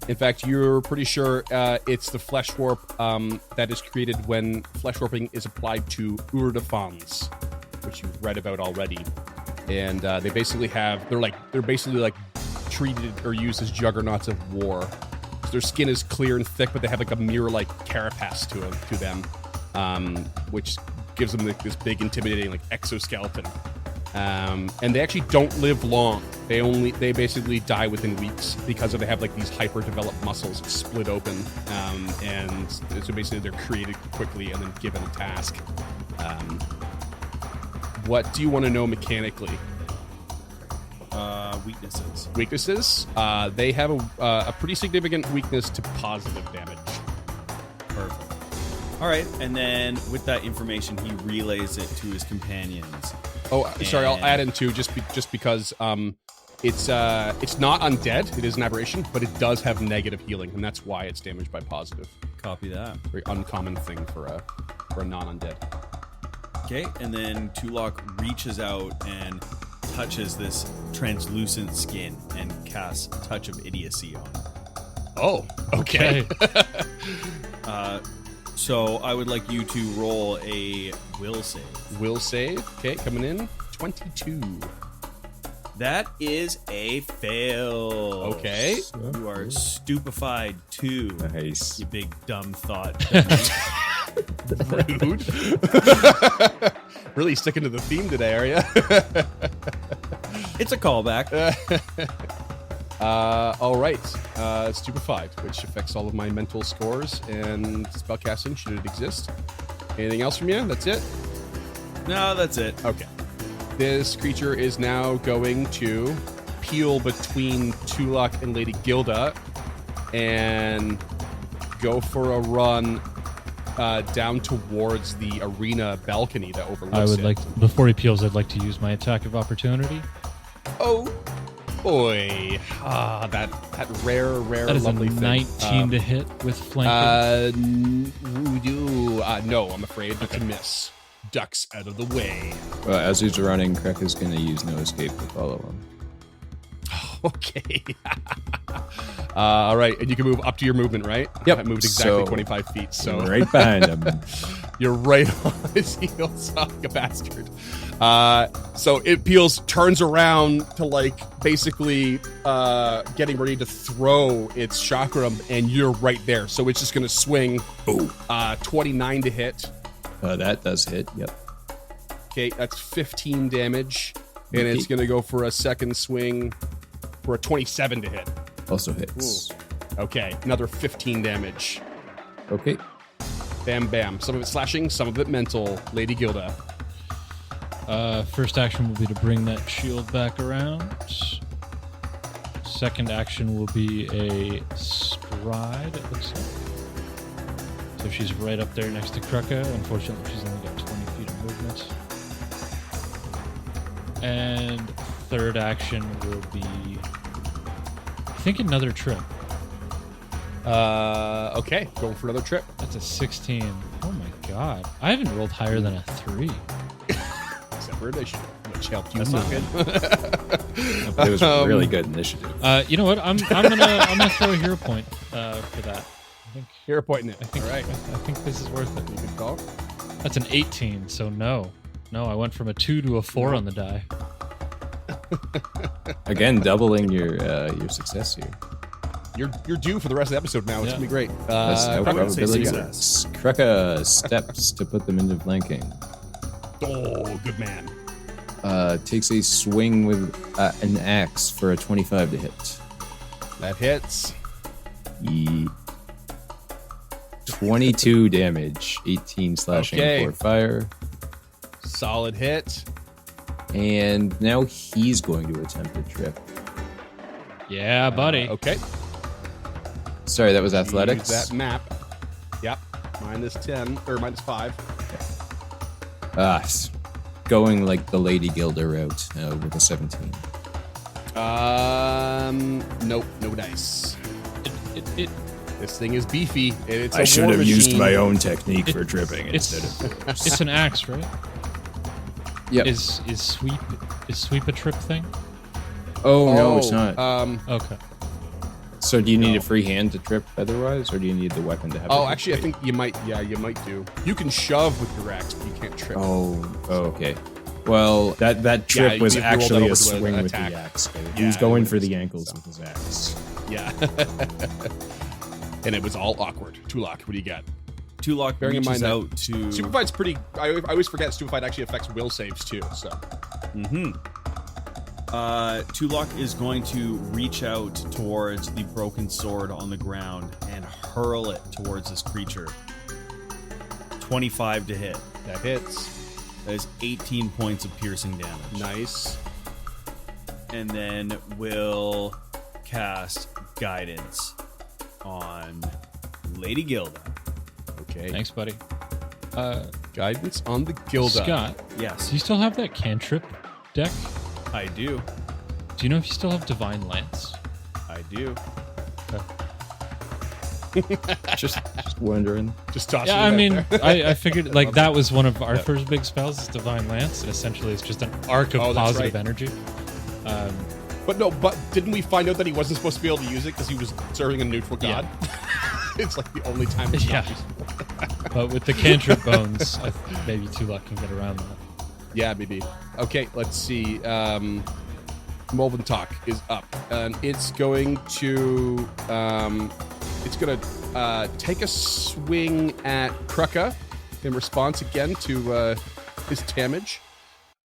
In fact, you're pretty sure it's the flesh warp that is created when flesh warping is applied to Urdefans, which you've read about already. And they're basically treated or used as juggernauts of war. So their skin is clear and thick, but they have like a mirror-like carapace to them, which gives them this big, intimidating like exoskeleton. And they actually don't live long. They basically die within weeks because they have like these hyper-developed muscles split open, and so basically they're created quickly and then given a task. What do you want to know mechanically? Weaknesses. Weaknesses? They have a pretty significant weakness to positive damage. Perfect. All right, and then with that information, he relays it to his companions. Oh, sorry. I'll And- add in too, just because it's not undead. It is an aberration, but it does have negative healing, and that's why it's damaged by positive. Copy that. Very uncommon thing for a non-undead. Okay, and then Tulok reaches out and touches this translucent skin and casts a touch of idiocy on it. Oh, okay. So I would like you to roll a will save. Will save. Okay, coming in 22. That is a fail. Okay. You are stupefied too. Nice. You big dumb thought. Rude. Really sticking to the theme today, are you? It's a callback. All right. Stupefied, which affects all of my mental scores and spellcasting, should it exist. Anything else from you? That's it? No, that's it. Okay. This creature is now going to peel between Tulok and Lady Gilda and go for a run down towards the arena balcony that overlooks I would it. like, before he peels, I'd like to use my attack of opportunity. Oh, boy. That rare, That is a lovely thing. 19 to hit with flanking. No, I'm afraid it's a miss. Ducks out of the way. Well, as he's running, Krek is going to use no escape to follow him. Okay. All right, and you can move up to your movement, right? Yep, I moved exactly so- 25 feet, so Right behind him. you're right on his heels, like a bastard. So it peels, turns around to like basically getting ready to throw its chakram, and you're right there. So it's just gonna swing. Oh, 29 to hit. that does hit. Yep. Okay, that's 15 damage, and it's Okay. gonna go for a second swing for a 27 to hit. Also hits. Okay, another 15 damage. Okay. Bam, bam. Some of it slashing, some of it mental. Lady Gilda. First action will be to bring that shield back around. Second action will be a stride, it looks like. So she's right up there next to Kruka. Unfortunately, she's only got 20 feet of movement. And third action will be, I think, another trip. Okay, going for another trip. That's a 16. Oh my god. I haven't rolled higher than a 3. Except for initiative, which helped you. That's not good. It was really good initiative. You know what? I'm gonna throw a hero point for that. I think Hero point in it. I think All right. I think this is worth it. Good call. That's an 18, so no. No, I went from a 2 to a 4 on the die. Again, doubling your success here. You're due for the rest of the episode now. It's Yeah. gonna be great. That's how I'm gonna say probability success. works. Kruka steps to put them into flanking. Oh, good man. Takes a swing with an axe for a 25 to hit. That hits. 22 damage, 18 slashing Okay. for fire. Solid hit. And now he's going to attempt a trip. Yeah, buddy. Okay. Sorry, that was Use athletics. that map. Yep. -10 or -5. Going like the Lady Gilda route with a 17. Nope. No dice. It This thing is beefy. It's a I should war have used machine. my own technique It- for tripping it's instead of. it's an axe, right? Yep. Is sweep a trip thing? Oh, no, it's not. Okay. So do you need no. a free hand to trip otherwise, or do you need the weapon to have? Oh, it actually, I complete? think you might. Yeah, you might do. You can shove with your axe, but you can't trip. Oh, okay. Well, that trip Yeah, was you rolled that actually over a to an swing with attack. the axe. He Yeah, was it going would've for the been ankles so. with his axe. Yeah. And it was all awkward. Tulak, what do you got? Tulak Bearing in reaches mind out to. Stupefied's pretty. I always forget Stupefied actually affects will saves too. So Tulak is going to reach out towards the broken sword on the ground and hurl it towards this creature. 25 to hit. that hits. That is 18 points of piercing damage. Nice. And then we'll cast Guidance on Lady Gilda. Okay. Thanks, buddy. Guidance on the Gilda. Scott, Yes, do you still have that cantrip deck? I do. Do you know if you still have Divine Lance? I do. Just wondering. Just tossing. Yeah, I it out mean, there. I figured like that was one of our first big spells is Divine Lance, and essentially it's just an arc of Oh, that's positive right. energy. But no, but didn't we find out that he wasn't supposed to be able to use it because he was serving a neutral god? It's like the only time it's Yeah. not useful. But with the cantrip bones, maybe Tulak can get around that. Yeah, maybe. Okay, let's see. Molven Talk is up, and it's going to take a swing at Kruka in response again to his damage.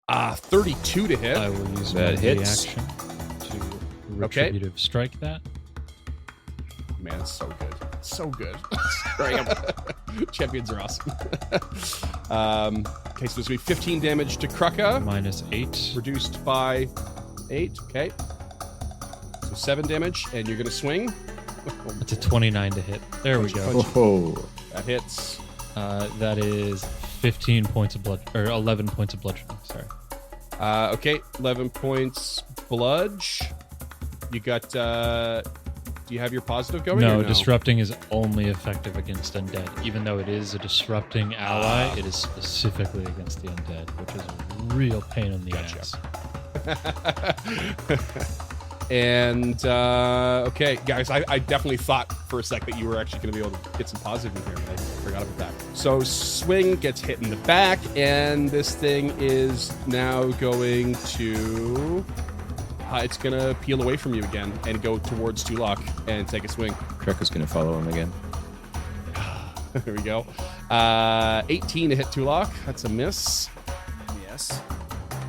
32 to hit. I will use That my hits. reaction to Okay. retributive strike that. Man, it's so good. So good. Champions are awesome. Okay, so there's going to be 15 damage to Kruka. -8. Reduced by 8. Okay. So 7 damage, and you're going to swing. That's a 29 to hit. There we go. Oh, That hits. That is 15 points of blood, or 11 points of bludgeoning. Sorry. Okay, 11 points bludge. You got, do you have your positive going? No, or disrupting is only effective against undead. Even though it is a disrupting ally, it is specifically against the undead, which is a real pain in the Gotcha. ass. And okay, guys, I definitely thought for a sec that you were actually going to be able to get some positive in here, but I forgot about that. So swing gets hit in the back, and this thing is now going to it's going to peel away from you again and go towards Tulok and take a swing. Krucka's gonna follow him again. There we go. 18 to hit Tulok. That's a miss. Yes.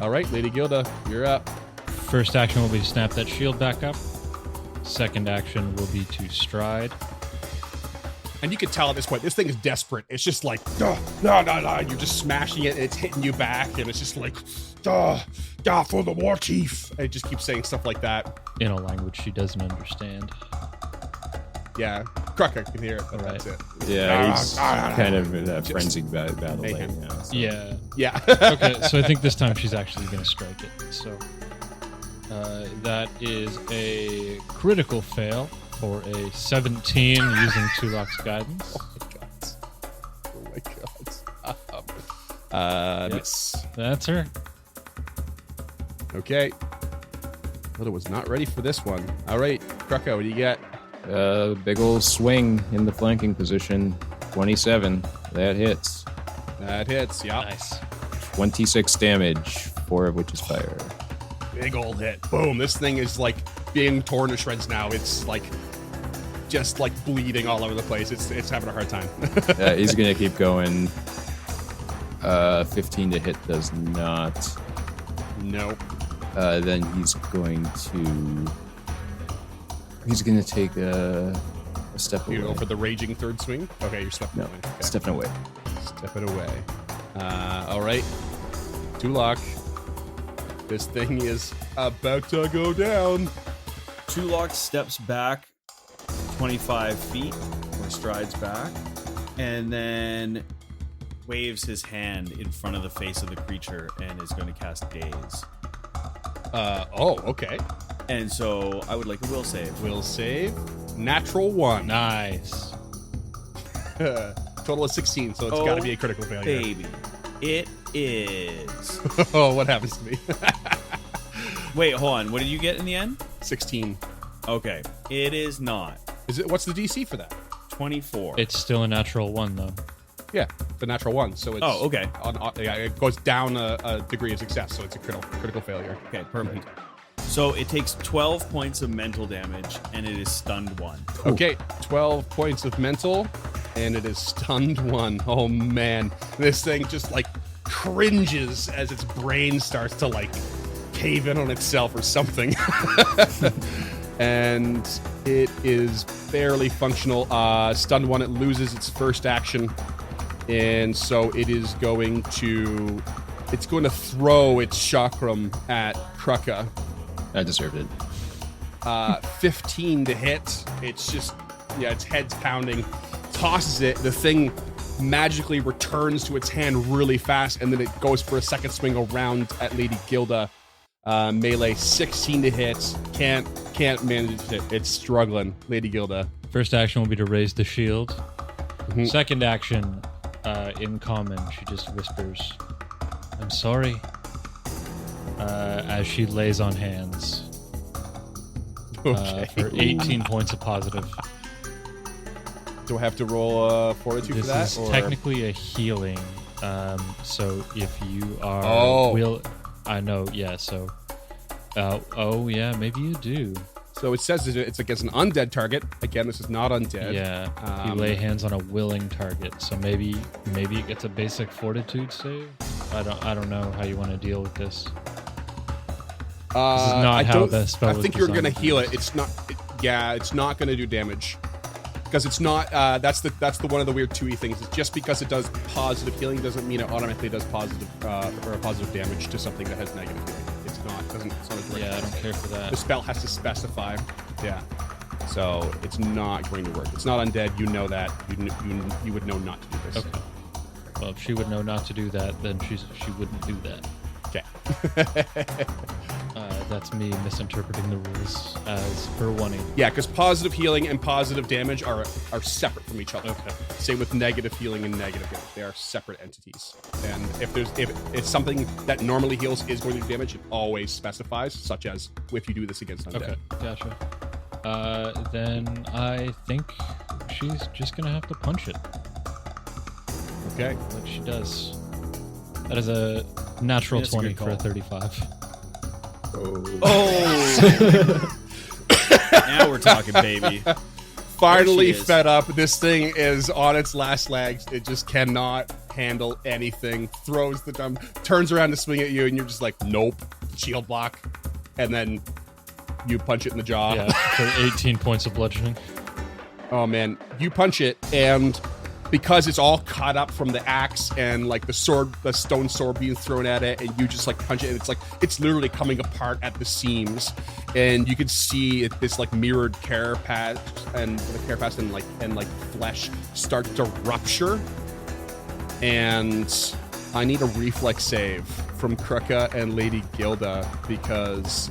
All right, Lady Gilda, you're up. First action will be to snap that shield back up. Second action will be to stride. And you can tell at this point, this thing is desperate. It's just like, duh, no. You're just smashing it, and it's hitting you back, and it's just like, duh, for the war chief. And it just keeps saying stuff like that. In a language she doesn't understand. Yeah, Krucka can hear it, but All that's it. Yeah, he's kind of in that frenzied battle right mayhem. now. So. Yeah. Yeah. Okay, so I think this time she's actually going to strike it. So that is a critical fail for a 17 using Tulok's guidance. Oh my god. Yep. Miss. That's her. Okay. Hilda was not ready for this one. All right, Krucka, what do you get? Big old swing in the flanking position. 27. That hits. That hits, yeah. Nice. 26 damage, 4 of which is fire. Big old hit. Boom. This thing is like being torn to shreds now. It's like just like bleeding all over the place. It's having a hard time. He's gonna keep going. 15 to hit does not. Nope. Then he's going to. He's gonna take a step away. You go for the raging third swing? Okay, you're stepping No, away. Okay. stepping away. Stepping away. All right. Tulok. This thing is about to go down. Tulok steps back 25 feet, or strides back, and then waves his hand in front of the face of the creature and is going to cast Daze. Oh, okay. And so I would like a will save. Will save. Natural 1. Nice. Total of 16, so it's got to be a critical failure. Baby. It is. Oh, what happens to me? Wait, hold on. What did you get in the end? 16. Okay. It is not. Is it? What's the DC for that? 24. It's still a natural 1, though. Yeah, the natural 1. So it's Oh, okay. Yeah, it goes down a degree of success, so it's a critical failure. Okay, perfect. So it takes 12 points of mental damage, and it is stunned 1. Okay, 12 points of mental, and it is stunned 1. Oh man, this thing just like cringes as its brain starts to like cave in on itself or something. And it is barely functional. Stunned 1, it loses its first action, and so it is going to throw its chakram at Krucka. I deserved it. 15 to hit. It's just, yeah, its head's pounding. Tosses it. The thing magically returns to its hand really fast, and then it goes for a second swing around at Lady Gilda. Melee, 16 to hit. Can't manage it. It's struggling. Lady Gilda. First action will be to raise the shield. Mhm. Second action, in common, she just whispers, "I'm sorry," as she lays on hands Okay. for 18 points of positive. Do I have to roll fortitude This for that? is or- technically a healing. So if you are, Oh. I know, yeah. So, oh yeah, maybe you do. So it says it's against an undead target. Again, this is not undead. Yeah, you lay hands on a willing target. So maybe it gets a basic fortitude save. I don't know how you want to deal with this. not I how don't- the spell I was think you're designed going to to heal use. it. It's not. It's not going to do damage because it's not. That's the one of the weird 2E things. It's just because it does positive healing doesn't mean it automatically does positive or positive damage to something that has negative healing. It's not. It's not a direct Yeah, I don't save. care for that. The spell has to specify. Yeah. So it's not going to work. It's not undead. You know that. You would know not to do this. Okay. Well, if she would know not to do that, then she wouldn't do that. Okay. that's me misinterpreting the rules as her wanting. Yeah, because positive healing and positive damage are separate from each other. Okay. Same with negative healing and negative damage. They are separate entities. And if it's something that normally heals is going to do damage, it always specifies, such as if you do this against undead. Okay, gotcha. Then I think she's just gonna have to punch it. Okay. Like she does. That is a natural That's a 20 good for a call. 35. Oh. Now we're talking, baby. Finally There she is. fed up. This thing is on its last legs. It just cannot handle anything. Throws the dumb, turns around to swing at you, and you're just like, nope, shield block. And then you punch it in the jaw. Yeah, for 18 points of bludgeoning. Oh man, you punch it, and because it's all cut up from the axe and like the stone sword being thrown at it, and you just like punch it, and it's literally coming apart at the seams, and you can see this like mirrored carapace and the carapace and like flesh start to rupture. And I need a reflex save from Kruka and Lady Gilda, because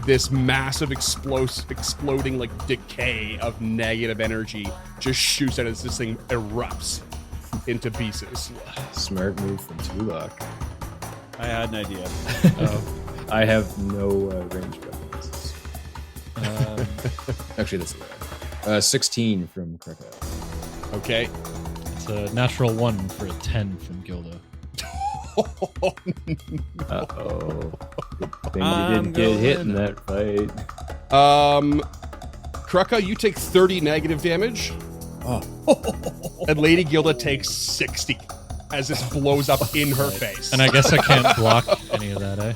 this massive exploding like decay of negative energy just shoots at it as this thing erupts into pieces. Smart move from Tulok. I had an idea. I have no ranged weapons. Actually, that's a lie. 16 from Krakow. Okay. It's a natural 1 for a 10 from Gilda. Uh-oh. Good thing you I'm didn't get hit going in that fight. Kruka, you take 30 negative damage, Oh. and Lady Gilda takes 60 as this blows up in her face. And I guess I can't block any of that,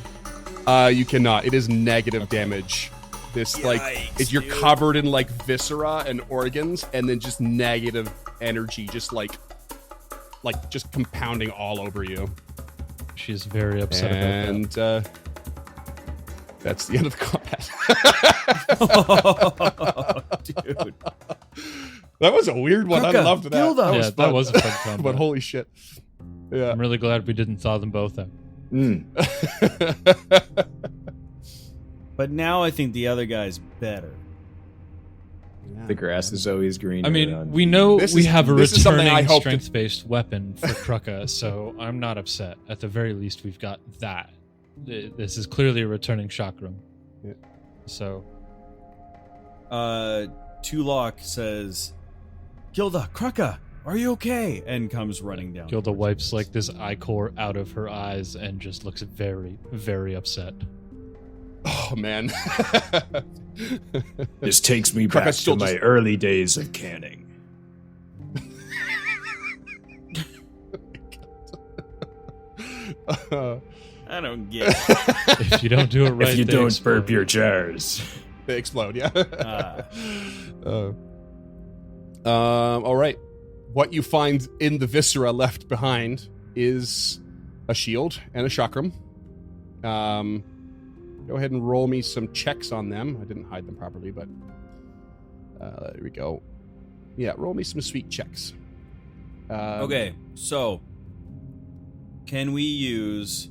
eh? You cannot. It is negative damage. This Yikes, you're dude. covered in like viscera and organs, and then just negative energy, just like just compounding all over you. She's very upset about And that's the end of the combat. Dude. That was a weird one. I Kruka, loved that. Gilda. that. That Yeah, was that fun. was a fun combat. But holy shit. Yeah. I'm really glad we didn't thaw them both out. Mm. But now I think the other guy's better. The grass is always green. I mean, we know This we is- have a this is something I returning hope to- strength-based weapon for Kruka, so I'm not upset. At the very least, we've got that. This is clearly a returning chakram. Yeah. So, Tulok says, Gilda, Kruka, are you okay? And comes running down. Gilda wipes like this ichor out of her eyes and just looks very, very upset. Oh man. This takes me Kruka's back to still my just- early days of canning. I don't get it. If you don't do it right, if you they don't explode. burp your jars. They explode, yeah. Ah. All right. What you find in the viscera left behind is a shield and a chakram. Go ahead and roll me some checks on them. I didn't hide them properly, but there we go. Yeah, roll me some sweet checks. Okay, so can we use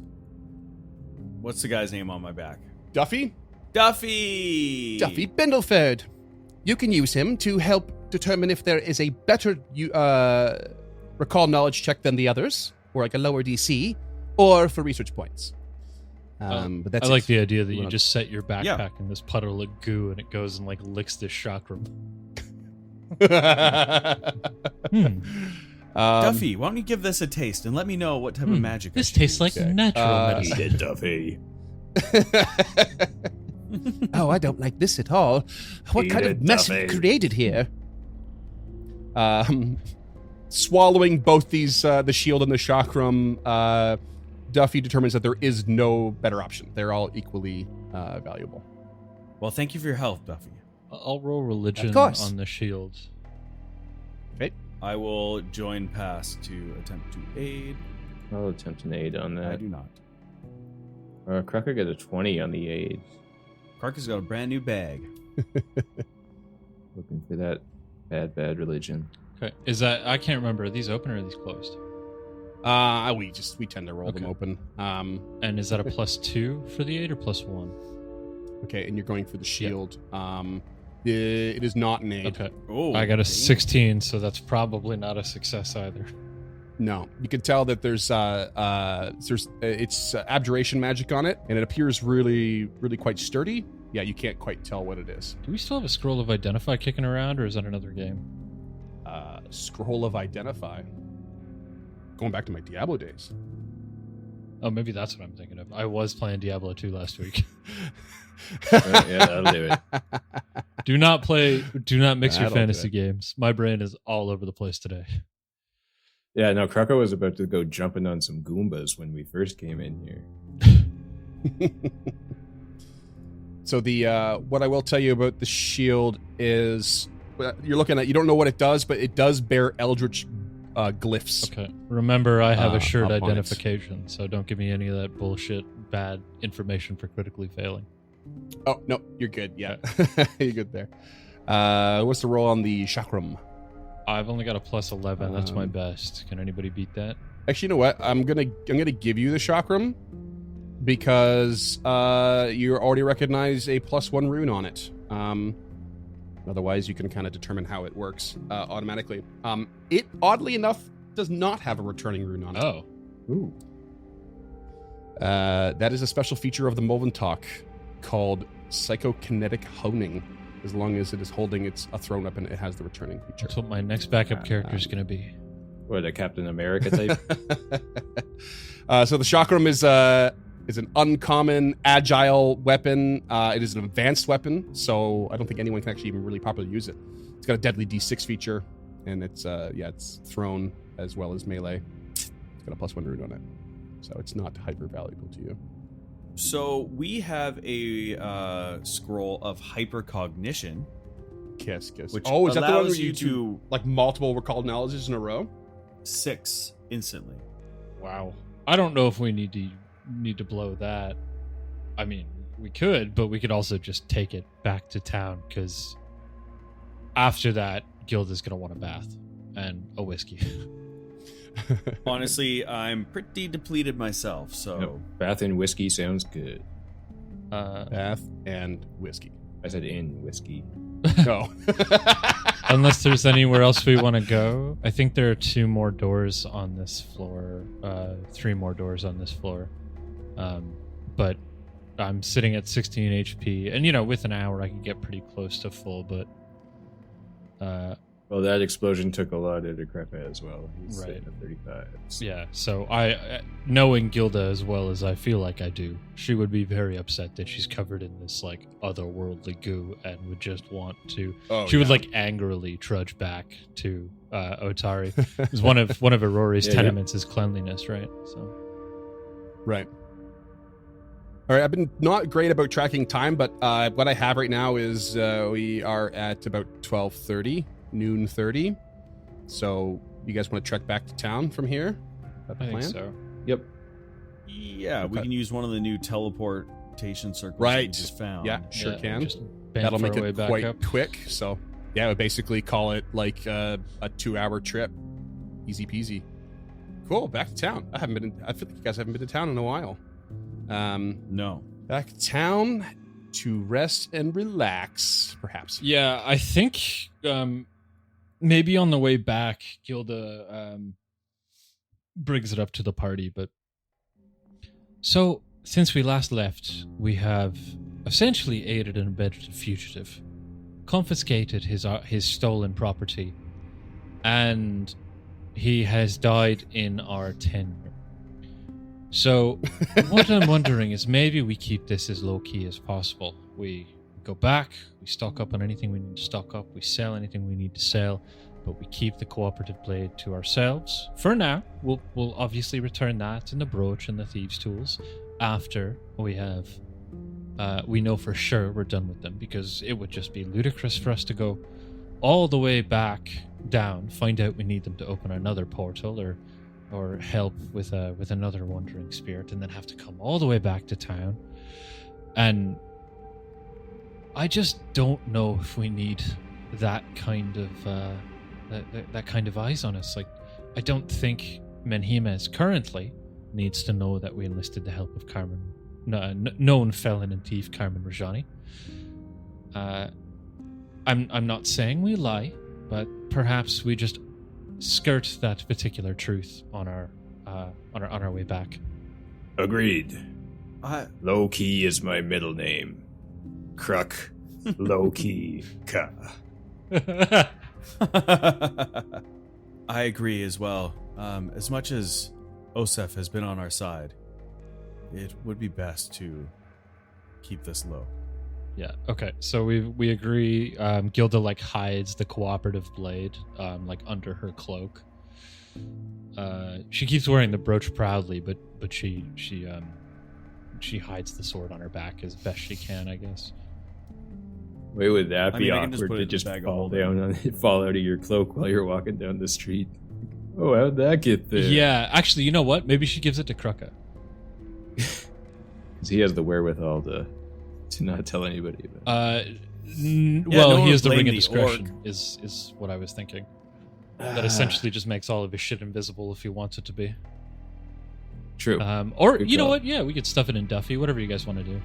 what's the guy's name on my back? Duffy? Duffy. Duffy Bindleford. You can use him to help determine if there is a better recall knowledge check than the others, or like a lower DC, or for research points. But that's I like it. the idea that We're you not- just set your backpack Yeah. in this puddle of goo and it goes and like licks this chakram. Duffy, why don't you give this a taste and let me know what type of magic? I This should tastes like use. natural Eat medicine. it, Duffy. Oh, I don't like this at all. What Eat kind it, of mess have you Duffy. created here? Swallowing both these, the shield and the chakram, Duffy determines that there is no better option. They're all equally valuable. Well, thank you for your help, Duffy. I'll roll religion Of course. on the shield. Okay. I will join past to attempt to aid. I'll attempt an aid on I that. do not. Cracker got a 20 on the aid. Karka's got a brand new bag. Looking for that bad religion. Okay, is that I can't remember? Are these open or are these closed? We tend to roll them Okay. open. And is that a +2 for the 8 or +1? Okay, and you're going for the shield. It is not an aid. Okay. Oh, I got a damn. 16, so that's probably not a success either. No, you can tell that there's it's abjuration magic on it, and it appears really, really quite sturdy. Yeah, you can't quite tell what it is. Do we still have a scroll of identify kicking around, or is that another game? Scroll of identify. Going back to my Diablo days. Oh, maybe that's what I'm thinking of. I was playing Diablo 2 last week. Yeah, that'll do it. Do not mix your That'll do fantasy it. games. My brain is all over the place today. Yeah, no, Kroko was about to go jumping on some Goombas when we first came in here. So the what I will tell you about the shield is you're looking at, you don't know what it does, but it does bear eldritch glyphs. Okay. Remember, I have assured up on it. identification, so don't give me any of that bullshit bad information for critically failing. Oh no, you're good. Yeah, you're good there. What's the roll on the chakram? I've only got a plus 11. That's my Um, best. Can anybody beat that? Actually, you know what? I'm gonna give you the chakram because you already recognize a +1 rune on it. Otherwise, you can kind of determine how it works automatically. It oddly enough does not have a returning rune on it. Oh. Ooh. That is a special feature of the Moventalk called psychokinetic honing. As long as it is holding a thrown weapon, it has the returning feature. That's what my next backup character is going to be. What, a Captain America type? So the chakram is an uncommon, agile weapon. It is an advanced weapon, so I don't think anyone can actually even really properly use it. It's got a deadly D6 feature, and it's thrown as well as melee. It's got a +1 rune on it, so it's not hyper valuable to you. So we have a scroll of hypercognition, Kiss. which Oh, is that the one where allows you you do to like multiple recalled knowledges in a row? 6 instantly. Wow. I don't know if we need to blow that. I mean, we could, but we could also just take it back to town, because after that, Gilda's going to want a bath and a whiskey. Honestly, I'm pretty depleted myself, so Nope. Bath and whiskey sounds good. Bath and whiskey. I said in whiskey. No. Unless there's anywhere else we want to go. I think there are 2 more doors on this floor, 3 more doors on this floor. But I'm sitting at 16 HP, and with an hour I can get pretty close to full. But Well, that explosion took a lot out of Krepa as well. He's Right. sitting at 35. So. yeah, so I, knowing Gilda as well as I feel like I do, she would be very upset that she's covered in this like otherworldly goo and would just want to. Oh, She would yeah. like angrily trudge back to Otari. Because one of Aurore's Yeah, yeah. tenements is cleanliness, right? So Right. All right, I've been not great about tracking time, but what I have right now is we are at about 12:30, noon 30. So you guys want to trek back to town from here? Is that the I think plan? so. Yep. yeah, we Okay. can use one of the new teleportation circles that we Right. just found. Yeah, sure Yeah, can. just bamf That'll our make way it back quite up. quick. So yeah, I would basically call it like a 2-hour trip. Easy peasy. Cool, back to town. I feel like you guys haven't been to town in a while. No. Back to town to rest and relax, perhaps. Yeah, I think maybe on the way back, Gilda brings it up to the party. But so since we last left, we have essentially aided and abetted a fugitive, confiscated his stolen property, and he has died in our tenure. So what I'm wondering is maybe we keep this as low key as possible. We go back, we stock up on anything we need to stock up, we sell anything we need to sell, but we keep the cooperative blade to ourselves. For now, we'll obviously return that and the brooch and the thieves' tools after we have we know for sure we're done with them, because it would just be ludicrous for us to go all the way back down, find out we need them to open another portal or help with another wandering spirit, and then have to come all the way back to town. And I just don't know if we need that kind of that kind of eyes on us. Like, I don't think Menhimes currently needs to know that we enlisted the help of Carmen known felon and thief Carmen Rajani. I'm not saying we lie, but perhaps we just skirt that particular truth on our way back. Agreed. Low Key is my middle name. Kruk. Low Key. Ka. I agree as well. As much as Osef has been on our side, it would be best to keep this low. Yeah. Okay. So we agree. Gilda like hides the cooperative blade like under her cloak. She keeps wearing the brooch proudly, but she hides the sword on her back as best she can, I guess. Wait, would that be I can just awkward put it to in the just bag of fall holding. down fall out of your cloak while you're walking down the street? Oh, how'd that get there? Yeah. Actually, you know what? Maybe she gives it to Kruka. Because he has the wherewithal to not tell anybody about it. Well, no he one has the blame ring of the discretion. orc. Is what I was thinking. That essentially just makes all of his shit invisible if he wants it to be. True. Or Good you know call. what? Yeah, we could stuff it in Duffy. Whatever you guys want to do.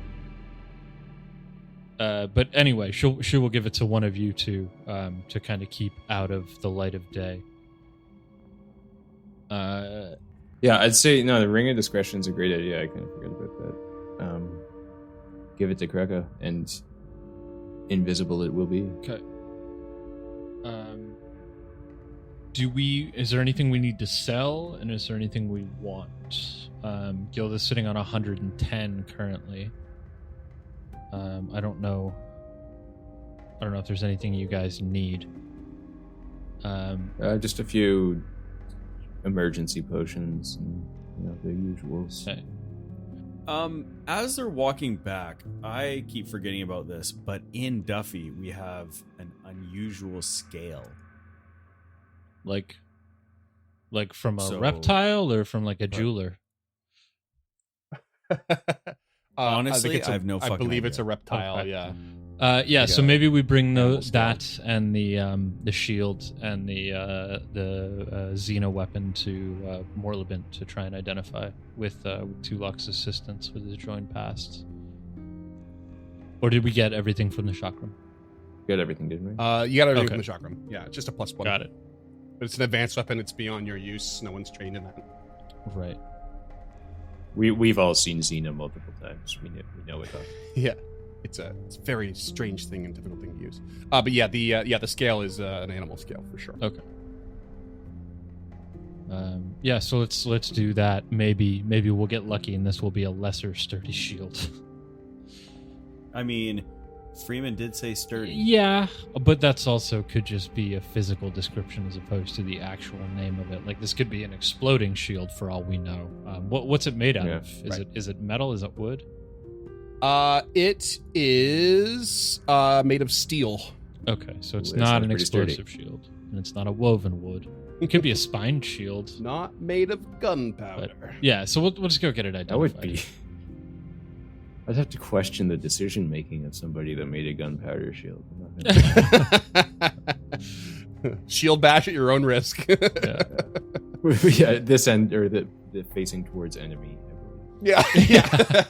But anyway, she will give it to one of you two to kind of keep out of the light of day. Yeah, I'd say no. The ring of discretion is a great idea. I kind of forgot about that. Give it to Kreka, and invisible it will be. Okay. Is there anything we need to sell, and is there anything we want? Gilda's sitting on 110 currently. I don't know if there's anything you guys need. Just a few emergency potions and the usuals. Okay. As they're walking back, I keep forgetting about this, but in Duffy we have an unusual scale. Like from a So- reptile or from like a jeweler? Honestly, I have no I fucking believe it's a idea. reptile. Okay. Yeah. Yeah. So a maybe we bring animal that and the shield and the Xena weapon to Morlabint to try and identify with Tulok's assistance with his joined past. Or did we get everything from the chakram? Got everything, didn't we? You got to Okay. from the chakram. Yeah, it's just a +1. Got it. But it's an advanced weapon. It's beyond your use. No one's trained in that. Right. We've all seen Xena multiple times. We know it. Yeah, it's a very strange thing and difficult thing to use. But yeah, the scale is an animal scale for sure. Okay. Yeah. So let's do that. Maybe we'll get lucky and this will be a lesser sturdy shield. I mean, Freeman did say sturdy. Yeah, but that's also could just be a physical description as opposed to the actual name of it. Like this could be an exploding shield for all we know. What's it made out Yeah, of? right. Is it metal? Is it wood? It is made of steel. Okay, so it's Ooh, that not sounds an pretty sturdy. explosive shield, and it's not a woven wood. It could be a spined shield. Not made of gunpowder. Yeah, so we'll just go get it identified. That would be. I'd have to question the decision making of somebody that made a gunpowder shield. I'm not gonna- Shield bash at your own risk. Yeah, this end or the facing towards enemy. I believe. Yeah.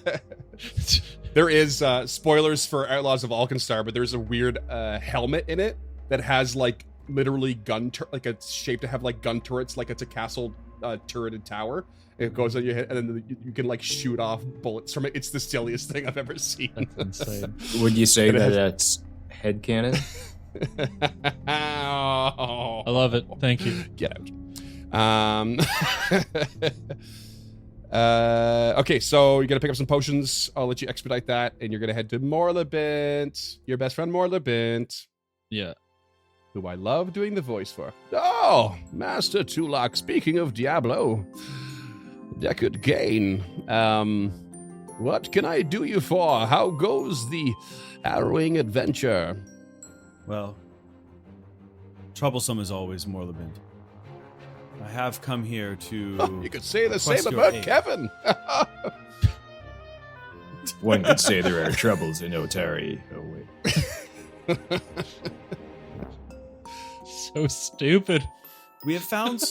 There is spoilers for Outlaws of Alkenstar, but there's a weird helmet in it that has like literally like it's shaped to have like gun turrets, like it's a castle turreted tower. It goes on your head, and then you can like shoot off bullets from it. It's the silliest thing I've ever seen. That's insane. Would you say And it that has- that's headcanon? I love it. Thank you. Get out. Okay, so you're gonna pick up some potions. I'll let you expedite that, and you're gonna head to Morlabint, your best friend Morlabint, Yeah. who I love doing the voice for. Oh, Master Tulok. Speaking of Diablo, Deckard Gain. What can I do you for? How goes the harrowing adventure? Well, troublesome as always, Morlabint. I have come here to. You could say the request same your about aid. Kevin. One could say there are troubles in Otari. Oh wait. So stupid. We have found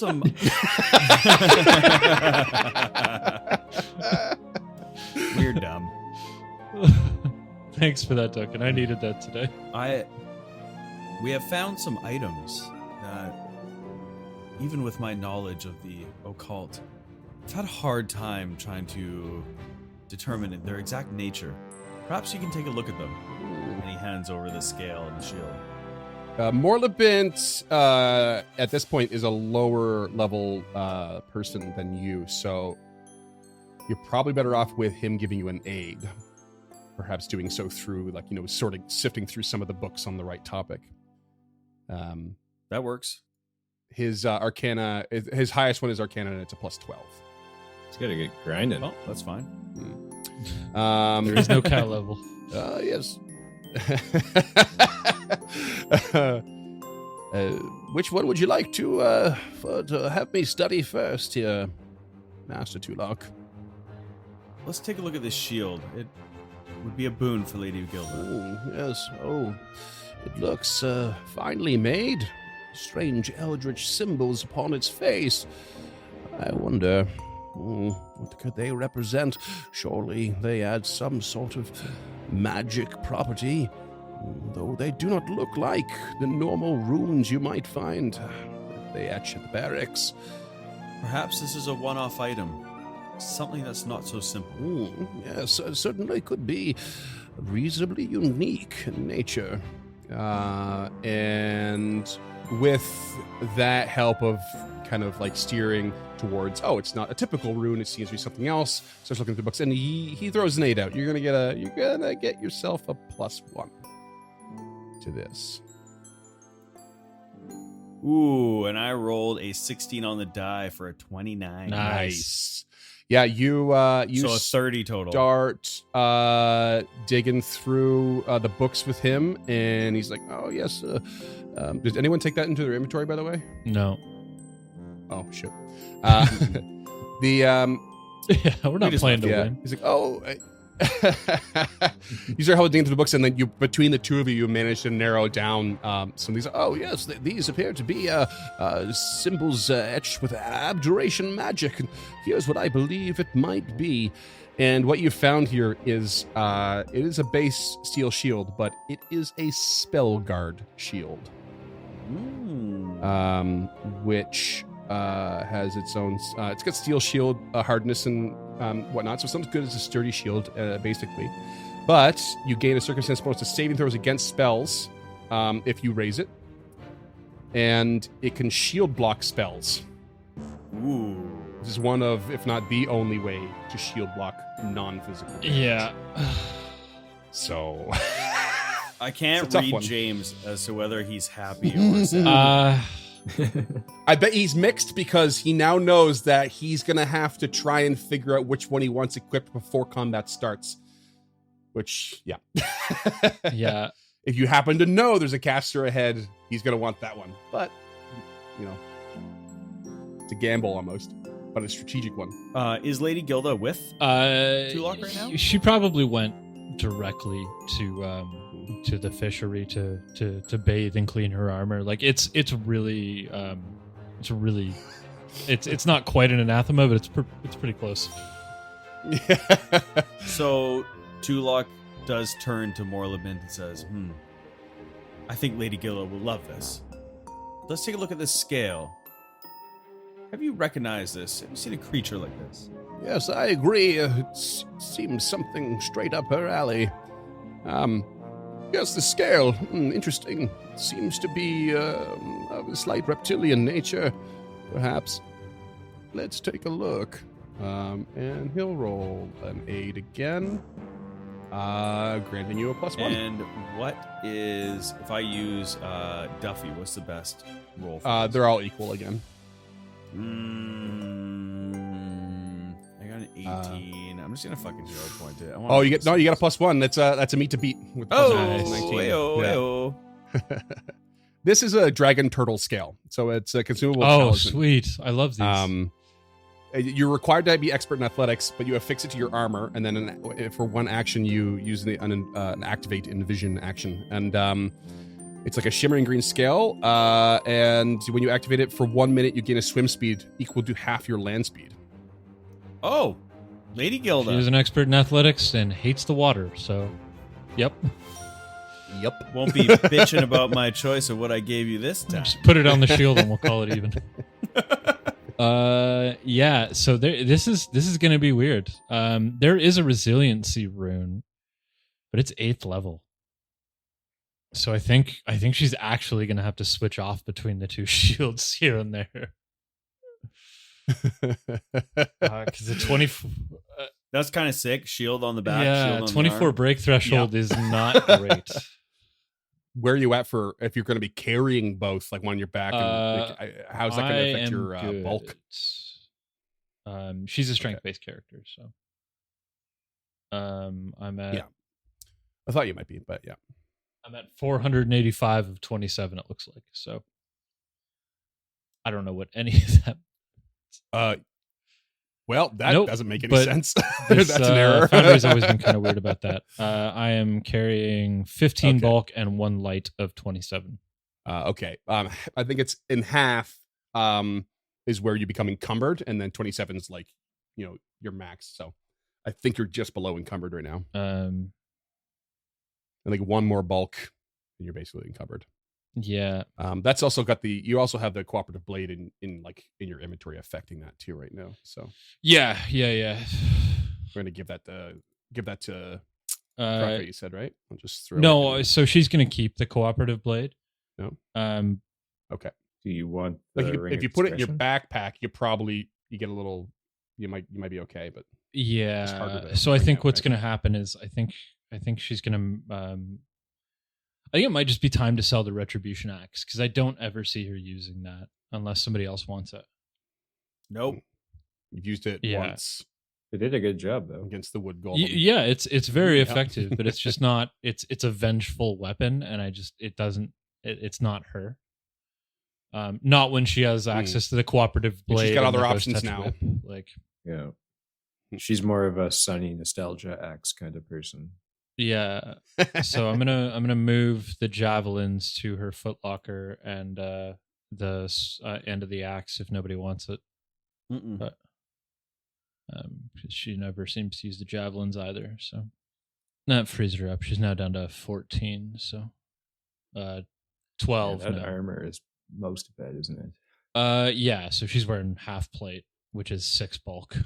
We're dumb. Thanks for that, Duncan. I needed that today. We have found some items that, even with my knowledge of the occult, I've had a hard time trying to determine their exact nature. Perhaps you can take a look at them. And he hands over the scale and the shield. Morlabint, at this point, is a lower level person than you, so you're probably better off with him giving you an aid. Perhaps doing so through, like, sort of sifting through some of the books on the right topic. That works. His Arcana, his highest one is Arcana, and it's a +12. It's got to get grinding. Well, that's fine. There is no cat level. Yes. Which one would you like to have me study first here, Master Tulok? Let's take a look at this shield. It would be a boon for Lady Gilda. Oh, yes. Oh, it looks finely made. Strange eldritch symbols upon its face. I wonder, what could they represent? Surely they add some sort of magic property, though they do not look like the normal runes you might find that they etch at the barracks. Perhaps this is a one-off item. Something that's not so simple. Yes, certainly could be reasonably unique in nature. And with that help of kind of like steering towards, it's not a typical rune, it seems to be something else, starts looking through books, and he throws an 8 out. You're gonna get yourself a +1 to this. Ooh, and I rolled a 16 on the die for a 29. Nice. Yeah, you So a 30 total. start digging through the books with him, and he's like, "Oh yes." Does anyone take that into their inventory, by the way? No. Oh shit. Yeah, we're not just playing to Yeah, win. he's like, "Oh." You start digging through the books, and then between the two of you manage to narrow down some of these. Oh yes, these appear to be symbols etched with abjuration magic. And here's what I believe it might be. And what you found here is it is a base steel shield, but it is a spell guard shield, which has its own. It's got steel shield hardness and whatnot, so it's not as good as a sturdy shield, basically. But you gain a circumstance bonus to saving throws against spells if you raise it, and it can shield block spells. Ooh. This is one of, if not the only way, to shield block non-physical damage. Yeah. So I can't It's a tough read one. James as to whether he's happy or sad. I bet he's mixed because he now knows that he's going to have to try and figure out which one he wants equipped before combat starts. Which, yeah. Yeah. If you happen to know there's a caster ahead, he's going to want that one. But, it's a gamble almost, but a strategic one. Is Lady Gilda with Tulok right now? She probably went directly to the fishery to bathe and clean her armor. Like it's really it's not quite an anathema, but it's pretty close. Yeah. So Tulok does turn to Morlabint and says, I think Lady Gilda will love this. Let's take a look at this scale. Have you recognized this? Have you seen a creature like this? Yes, I agree. It seems something straight up her alley. Yes, the scale. Interesting. Seems to be of a slight reptilian nature, perhaps. Let's take a look. And he'll roll an 8 again, granting you a +1. And what is, if I use Duffy, what's the best roll for this? They're all equal again. I got an 18. I'm just gonna fucking 0 point it. You get a +1. That's a meat to beat. With Oh, +1. Nice. 19. ayo, Yeah. ayo. This is a dragon turtle scale, so it's a consumable. Oh, talisman. sweet! I love these. You're required to be expert in athletics, but you affix it to your armor, and then for one action, you use an activate envision action, and it's like a shimmering green scale. And when you activate it for 1 minute, you gain a swim speed equal to half your land speed. Oh, Lady She Gilda. is an expert in athletics and hates the water. So, yep. Yep. Won't be bitching about my choice of what I gave you this time. Just put it on the shield and we'll call it even. Yeah. So this is gonna be weird. There is a resiliency rune, but it's 8th level. So I think she's actually gonna have to switch off between the two shields here and there. Because the 20, That's kind of sick. Shield on the back. yeah, shield on 24 the arm. break threshold is not great. Where are you at for if you're going to be carrying both, like one on your back? And, how's that going to affect your bulk? She's a strength-based character, so I'm at Yeah. I thought you might be, but yeah. I'm at 485 of 27. It looks like so. I don't know what any of that. Well, that Nope, doesn't make any but sense. This, That's an error. Foundry's always been kind of weird about that. I am carrying 15 Okay. bulk and 1 light of 27. Okay. I think it's in half. Is where you become encumbered, and then 27 is like, your max. So I think you're just below encumbered right now. And like one more bulk, and you're basically encumbered. Yeah. That's also got you also have the cooperative blade in your inventory affecting that too right now. So Yeah. we're gonna give that to Kraka, you said, right? I'll just throw it No, in. so she's gonna keep the cooperative blade. No. Okay. Do you want Like the ring if of you put it in your discretion? backpack, you get a little. You might be okay, but harder Yeah. to So I bring think out, what's right? gonna happen is I think she's gonna I think it might just be time to sell the retribution axe because I don't ever see her using that unless somebody else wants it. Nope. you've used it Yeah. once They did a good job though. against the wood golem. Yeah, it's very Yeah. effective, but it's just not. It's a vengeful weapon, and it's not her. Not when she has access to the cooperative And blade. she's got and other the options Ghost Touch now. Whip. Like, Yeah. She's more of a sunny nostalgia axe kind of person. yeah. So I'm gonna move the javelins to her footlocker and the end of the axe if nobody wants it. Mm-mm. But 'cause she never seems to use the javelins either. So that frees her up. She's now down to 14. So 12 Yeah, that now. armor is most of it, isn't it? Yeah, so she's wearing half plate, which is 6 bulk.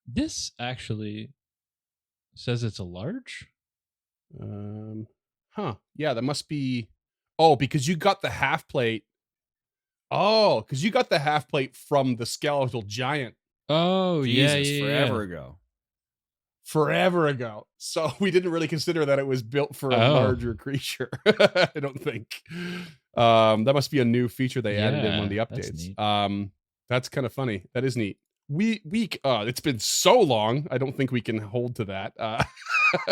This actually says it's a large. Yeah, that must be. Oh, because you got the half plate. Oh, because you got the half plate from the skeletal giant Oh, Jesus, yeah, forever ago. forever ago. So we didn't really consider that it was built for a Oh. larger creature. I don't think. That must be a new feature they added in one of the Yeah, that's updates. neat. That's kind of funny. That is neat. It's been so long. I don't think we can hold to that.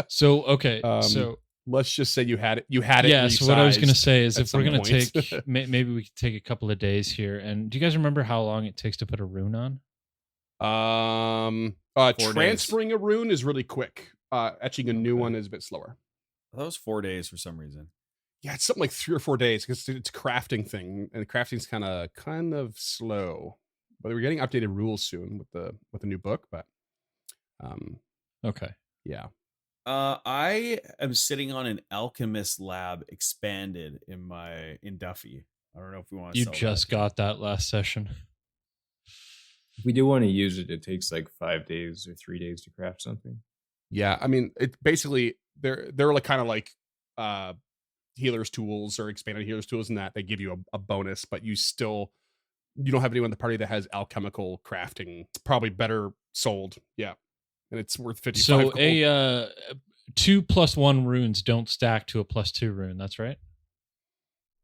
So okay, Um, so Let's just say you had it. You had it. yeah. So what I was gonna resized say is, at if we're some gonna point. take, maybe we could take a couple of days here. And do you guys remember how long it takes to put a rune on? 4 days. Transferring a rune is really quick. Etching a new one is a bit slower. That was 4 days for some reason. Yeah, it's something like 3 or 4 days because it's a crafting thing, and crafting's kind of slow. But we're getting updated rules soon with the new book. But Okay. yeah, I am sitting on an alchemist lab expanded in Duffy. I don't know if we want to. You just got that last session. If we do want to use it, it takes like 5 days or 3 days to craft something. yeah. I mean, it basically they're like kind of like healers tools or expanded healers tools, and that they give you a bonus, but you don't have anyone in the party that has alchemical crafting. It's probably better sold. Yeah. And it's worth 55 So gold. 2 + 1 runes don't stack to a +2 rune. That's right.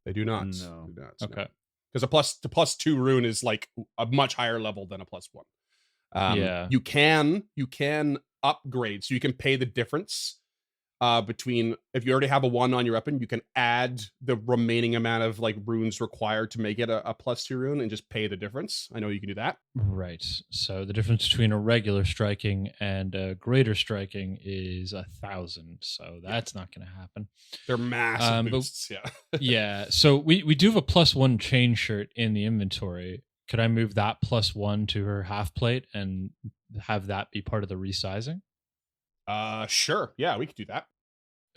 They do not. No. Do not, Okay. Because the +2 rune is like a much higher level than a +1. Yeah. You can upgrade, so you can pay the difference between, if you already have a 1 on your weapon, you can add the remaining amount of like runes required to make it a +2 rune and just pay the difference. I know you can do that. Right. So the difference between a regular striking and a greater striking is 1,000. So that's not going to happen. They're massive But- boosts. Yeah. Yeah. So we do have a +1 chain shirt in the inventory. could I move that +1 to her half plate and have that be part of the resizing? Sure. Yeah, we could do that.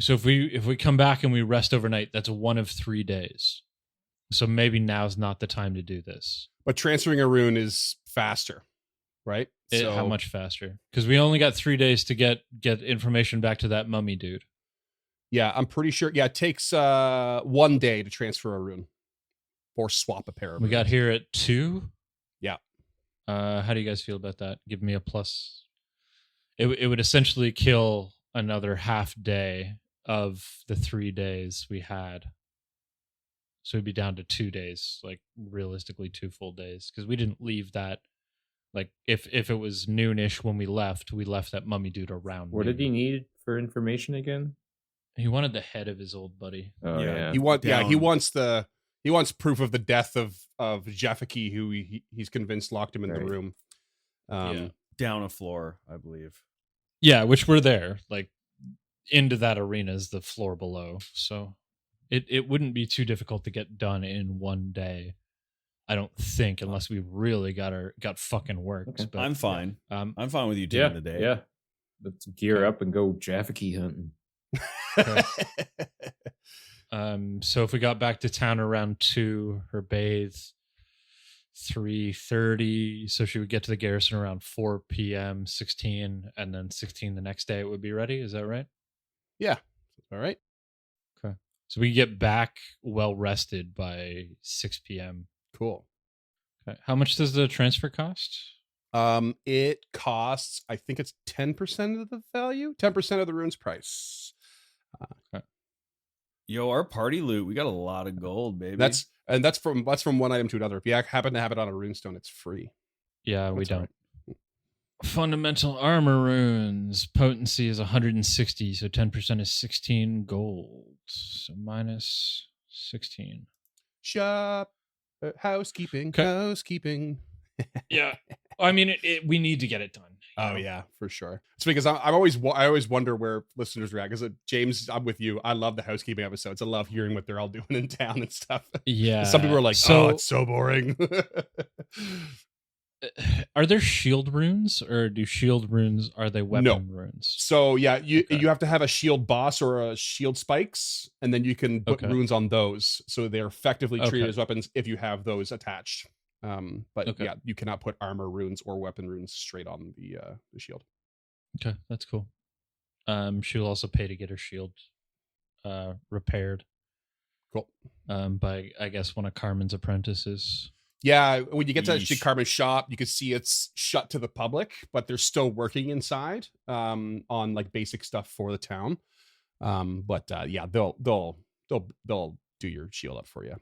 So if we come back and we rest overnight, that's 1 of 3 days. So maybe now's not the time to do this. But transferring a rune is faster, right? How much faster? Because we only got 3 days to get information back to that mummy dude. Yeah, I'm pretty sure. Yeah, it takes 1 day to transfer a rune or swap a pair of We got runes. here at 2. Yeah. How do you guys feel about that? Give me a plus. It would essentially kill another half day of the 3 days we had. So it'd be down to 2 days, like realistically 2 full days, because we didn't leave that. Like if it was noonish when we left that mummy dude around. What did noon. he need for information again? He wanted the head of his old buddy. Oh yeah. He Down. wants proof of the death of Jeffaki, who he's convinced locked him in the Right. room. Yeah. Down a floor, I believe. Yeah, which we're there. Like into that arena is the floor below. So it wouldn't be too difficult to get done in 1 day. I don't think, unless we really got fucking worked. Okay. But I'm fine. um, I'm fine with you Yeah. taking the day. Yeah. Let's gear up and go Jaffa-Key hunting. so if we got back to town around 2, her bathe 3:30, so she would get to the garrison around 4 p.m. 16, and then 16 the next day it would be ready. Is that right? Yeah. All right. So we get back well rested by 6 p.m. Cool. Okay. How much does the transfer cost? It costs, I think it's 10% of the value, 10% of the rune's price. Yo, our party loot, we got a lot of gold, baby. That's from one item to another. If you happen to have it on a runestone, it's free. Yeah, we That's all don't. Fundamental armor runes. Potency is 160, so 10% is 16 gold. So minus 16. Shop, housekeeping, Okay. housekeeping. Yeah. I mean, we need to get it done. you Oh know? yeah, for sure. It's because I always wonder where listeners react. Because James, I'm with you. I love the housekeeping episodes. I love hearing what they're all doing in town and stuff. Yeah. Some people are like, so "Oh, it's so boring." are there shield runes, or do shield runes, are they weapon runes? So yeah, you Okay. you have to have a shield boss or a shield spikes, and then you can put Okay. runes on those. So they're effectively treated Okay. as weapons if you have those attached. But Okay. yeah, you cannot put armor runes or weapon runes straight on the shield. Okay, that's cool. She'll also pay to get her shield repaired Cool. by, I guess, one of Carmen's apprentices. Yeah, when you get to that Yeesh. Carbon shop, you can see it's shut to the public, but they're still working inside on like basic stuff for the town. Yeah, they'll do your shield up for you.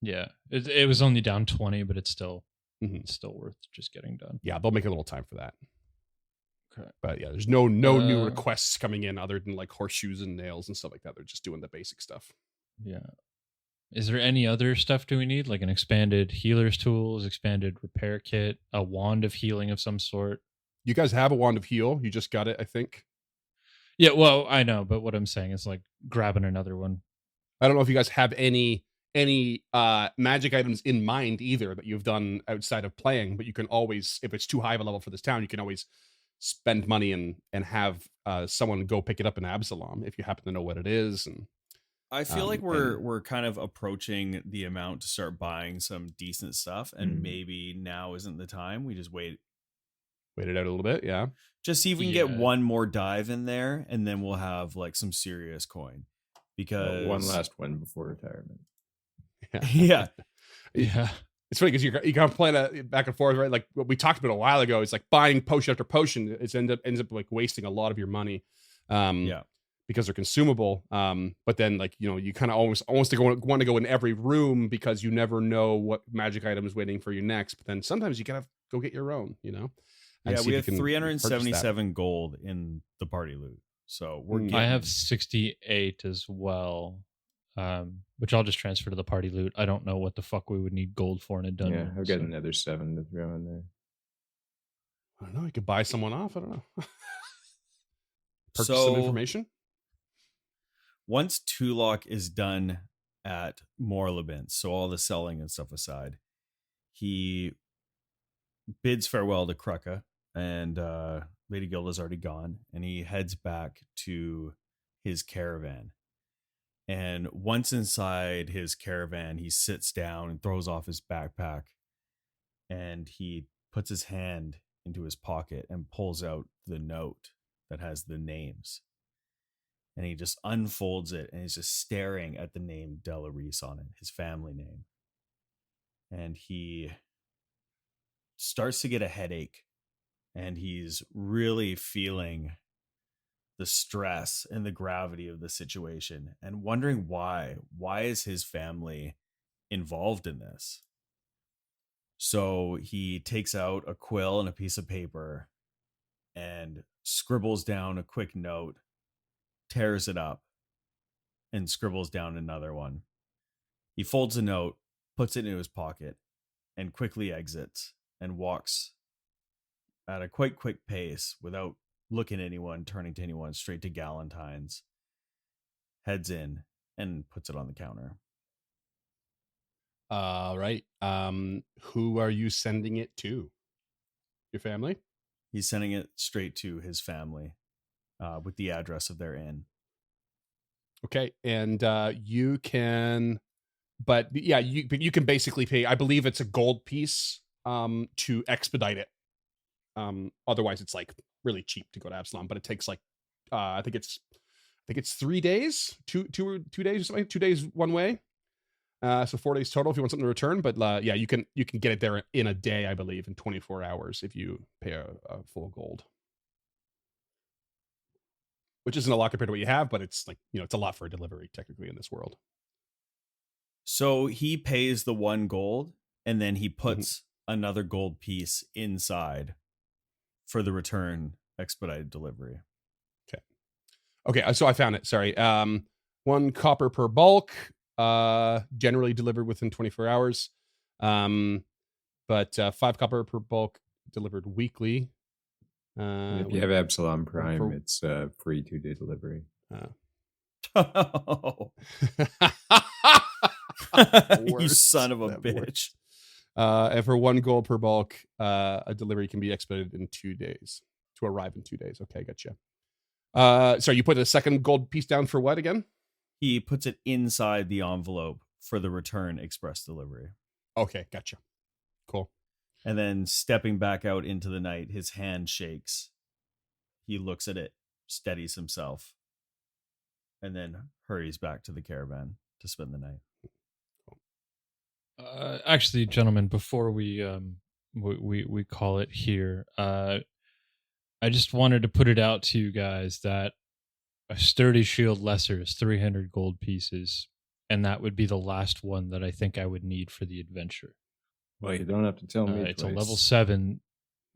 Yeah, it was only down 20, but it's still Mhm. it's still worth just getting done. Yeah, they'll make a little time for that. Okay. But yeah, there's no new Uh, requests coming in other than like horseshoes and nails and stuff like that. They're just doing the basic stuff. Yeah. Is there any other stuff do we need? Like an expanded healer's tools, expanded repair kit, a wand of healing of some sort? You guys have a wand of heal. You just got it, I think. Yeah, well, I know, but what I'm saying is like grabbing another one. I don't know if you guys have any magic items in mind either that you've done outside of playing, but you can always, if it's too high of a level for this town, you can always spend money and have someone go pick it up in Absalom if you happen to know what it is. And I feel like and- we're kind of approaching the amount to start buying some decent stuff, and maybe now isn't the time. We just wait wait it out a little bit. Yeah. Just see if we can get Yeah. one more dive in there, and then we'll have like some serious coin. Because One last one before retirement. yeah, Yeah. It's funny because you kind of playing that back and forth, right? Like what we talked about a while ago. It's like buying potion after potion. It's ends up like wasting a lot of your money, yeah. because they're consumable. But then like you kind of almost want to go in every room because you never know what magic item is waiting for you next. But then sometimes you gotta go get your own. and Yeah, see we if have you can purchase that. 377 gold in the party loot, so we're Mm. getting, I have 68 as well, which I'll just transfer to the party loot. I don't know what the fuck we would need gold for in a dungeon. Yeah, I've got so- another 7 to throw in there. I don't know. You could buy someone off. I don't know. Purchase some So- information. once Tulok is done at Morlabin, so all the selling and stuff aside, he bids farewell to Krucka, and Lady Gilda's already gone, and he heads back to his caravan. And once inside his caravan, he sits down and throws off his backpack, and he puts his hand into his pocket and pulls out the note that has the names. And he just unfolds it, and he's just staring at the name Della Reese on it, his family name. And he starts to get a headache, and he's really feeling the stress and the gravity of the situation and wondering why is his family involved in this. So he takes out a quill and a piece of paper and scribbles down a quick note, tears it up, and scribbles down another one. He folds the note, puts it into his pocket, and quickly exits and walks at a quite quick pace without looking at anyone, turning to anyone, straight to Galentine's, heads in and puts it on the counter. All right. Who are you sending it to? Your family? He's sending it straight to his family with the address of their inn. Okay. And you can, but yeah, you can basically pay, I believe it's a gold piece to expedite it. Otherwise it's like really cheap to go to Absalom, but it takes like I think it's 3 days, two days or something, 2 days one way. So 4 days total if you want something to return. But yeah, you can get it there in a day, I believe, in 24 hours if you pay a full gold. Which isn't a lot compared to what you have, but it's like, it's a lot for a delivery technically in this world. So he pays the 1 gold, and then he puts another gold piece inside for the return expedited delivery. Okay, so I found it. Sorry. 1 copper per bulk, generally delivered within 24 hours. But 5 copper per bulk delivered weekly. If you have Absalom Prime, it's free 2-day delivery. You son of a bitch. And for 1 gold per bulk, a delivery can be expedited in 2 days to arrive in 2 days. Okay, gotcha. Sorry, you put a second gold piece down for what again? He puts it inside the envelope for the return express delivery. Okay, gotcha. Cool. And then stepping back out into the night, his hand shakes. He looks at it, steadies himself, and then hurries back to the caravan to spend the night. Actually, gentlemen, before we call it here, I just wanted to put it out to you guys that a sturdy shield lesser is 300 gold pieces, and that would be the last one that I think I would need for the adventure. Well, you don't have to tell me. It's a level 7,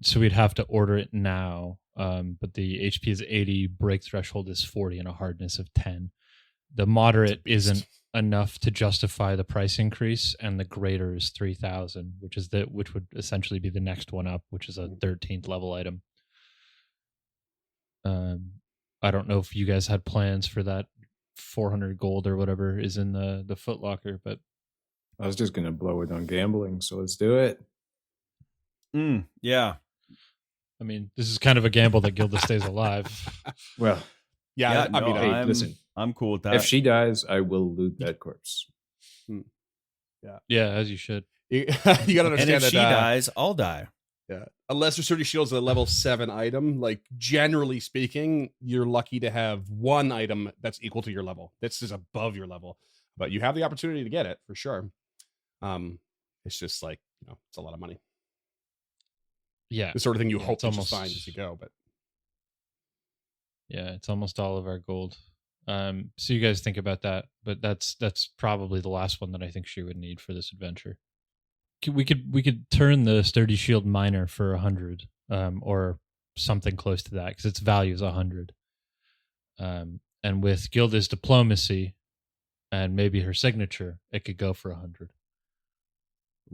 so we'd have to order it now. But the HP is 80, break threshold is 40, and a hardness of 10. The moderate isn't enough to justify the price increase, and the greater is 3,000, which would essentially be the next one up, which is a 13th level item. I don't know if you guys had plans for that 400 gold or whatever is in the footlocker, but I was just gonna blow it on gambling, so let's do it. Yeah. I mean, this is kind of a gamble that Gilda stays alive. Well, Yeah, no, I mean, hey, listen. I'm cool with that. If she dies, I will loot that corpse. Yeah, as you should. you gotta understand and if that she dies, I'll die. yeah, a lesser sturdy shield is a level 7 item. Like generally speaking, you're lucky to have 1 item that's equal to your level. This is above your level, but you have the opportunity to get it for sure. It's just like, it's a lot of money. Yeah. The sort of thing you Yeah, hope it's to almost- just find as you go, but Yeah, it's almost all of our gold. So you guys think about that, but that's probably the last one that I think she would need for this adventure. We could turn the sturdy shield minor for 100, or something close to that, because its value is 100. And with Gilda's diplomacy and maybe her signature, it could go for 100.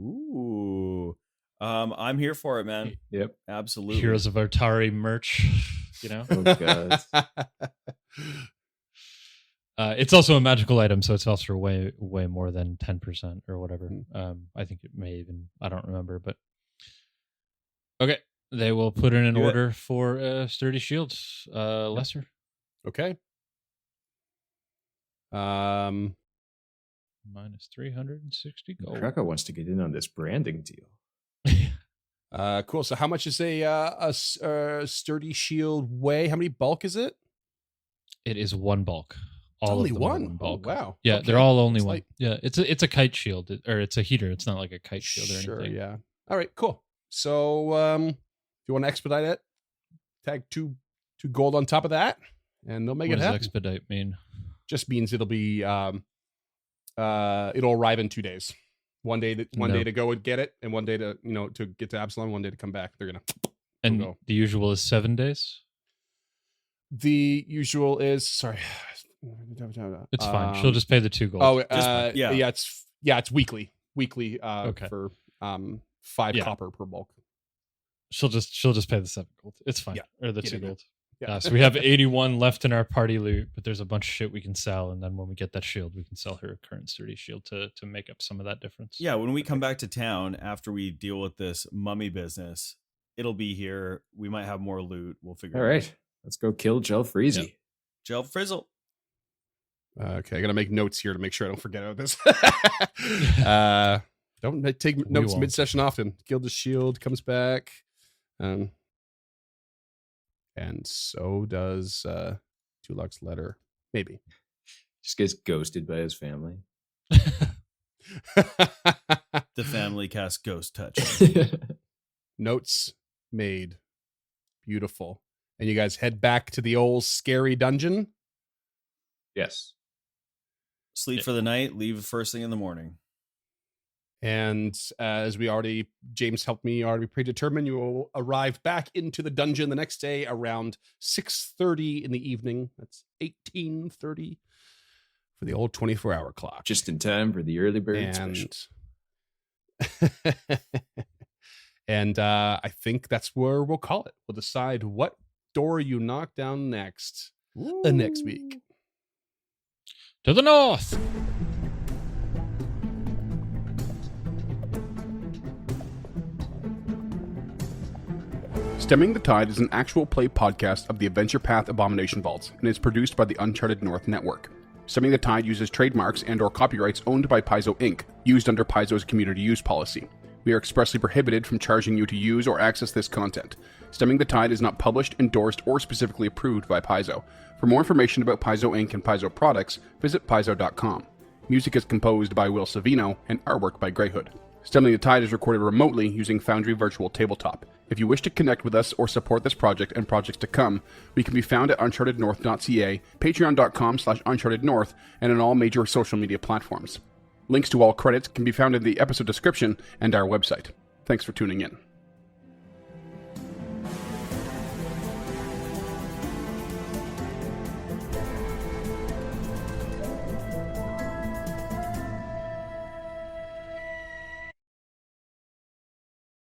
Ooh. I'm here for it, man. Yep. Absolutely. Heroes of Artari merch, Oh god. It's also a magical item, so it sells for way more than 10% or whatever. I think it may even, I don't remember, but okay. They will put in an Do it. order for sturdy shields. Lesser. Okay. Minus 360 gold. Kraka wants to get in on this branding deal. Cool. So how much is a sturdy shield weigh? How many bulk is it? It is one bulk. All only of them are one? one bulk. Oh, wow. Yeah, Okay. they're all only It's one. light. Yeah, it's a kite shield, or it's a heater. It's not like a kite shield or Sure. anything. Yeah. All right. Cool. So, if you want to expedite it, tag two gold on top of that, and they'll make What it does happen. expedite mean? Just means it'll be it'll arrive in 2 days. One day to go and get it, and one day to to get to Absalom. One day to come back. They're gonna. And go. the usual is 7 days. The usual is sorry. It's fine. She'll just pay the 2 gold. Oh, yeah. it's weekly. Okay. For 5 Yeah. copper per bulk. She'll just pay the 7 gold. It's fine. Yeah, Or the get 2 in there. gold. Yeah. So we have 81 left in our party loot, but there's a bunch of shit we can sell, and then when we get that shield, we can sell her current sturdy shield to make up some of that difference. Yeah, when we come back to town after we deal with this mummy business, it'll be here. We might have more loot. We'll figure All it out. right, let's go kill Gel Freezy. Gel Frizzle. Okay, I gotta make notes here to make sure I don't forget about this. Don't take notes won't. mid-session often. Gilda's shield comes back, and so does Tulok's letter. Maybe. Just gets ghosted by his family. The family cast Ghost Touch. Notes made. Beautiful. And you guys head back to the old scary dungeon. Yes. Sleep for the night, leave first thing in the morning. And as James helped me already predetermine, you will arrive back into the dungeon the next day around 6:30 in the evening. That's 18:30 for the old 24-hour clock. Just in time for the early bird and special. and I think that's where we'll call it. We'll decide what door you knock down next next week. To the north. Stemming the Tide is an actual play podcast of the Adventure Path Abomination Vaults and is produced by the Uncharted North Network. Stemming the Tide uses trademarks and/or copyrights owned by Paizo Inc., used under Paizo's community use policy. We are expressly prohibited from charging you to use or access this content. Stemming the Tide is not published, endorsed, or specifically approved by Paizo. For more information about Paizo Inc. and Paizo products, visit paizo.com. Music is composed by Will Savino and artwork by Greyhood. Stemming the Tide is recorded remotely using Foundry Virtual Tabletop. If you wish to connect with us or support this project and projects to come, we can be found at unchartednorth.ca, patreon.com/unchartednorth, and on all major social media platforms. Links to all credits can be found in the episode description and our website. Thanks for tuning in.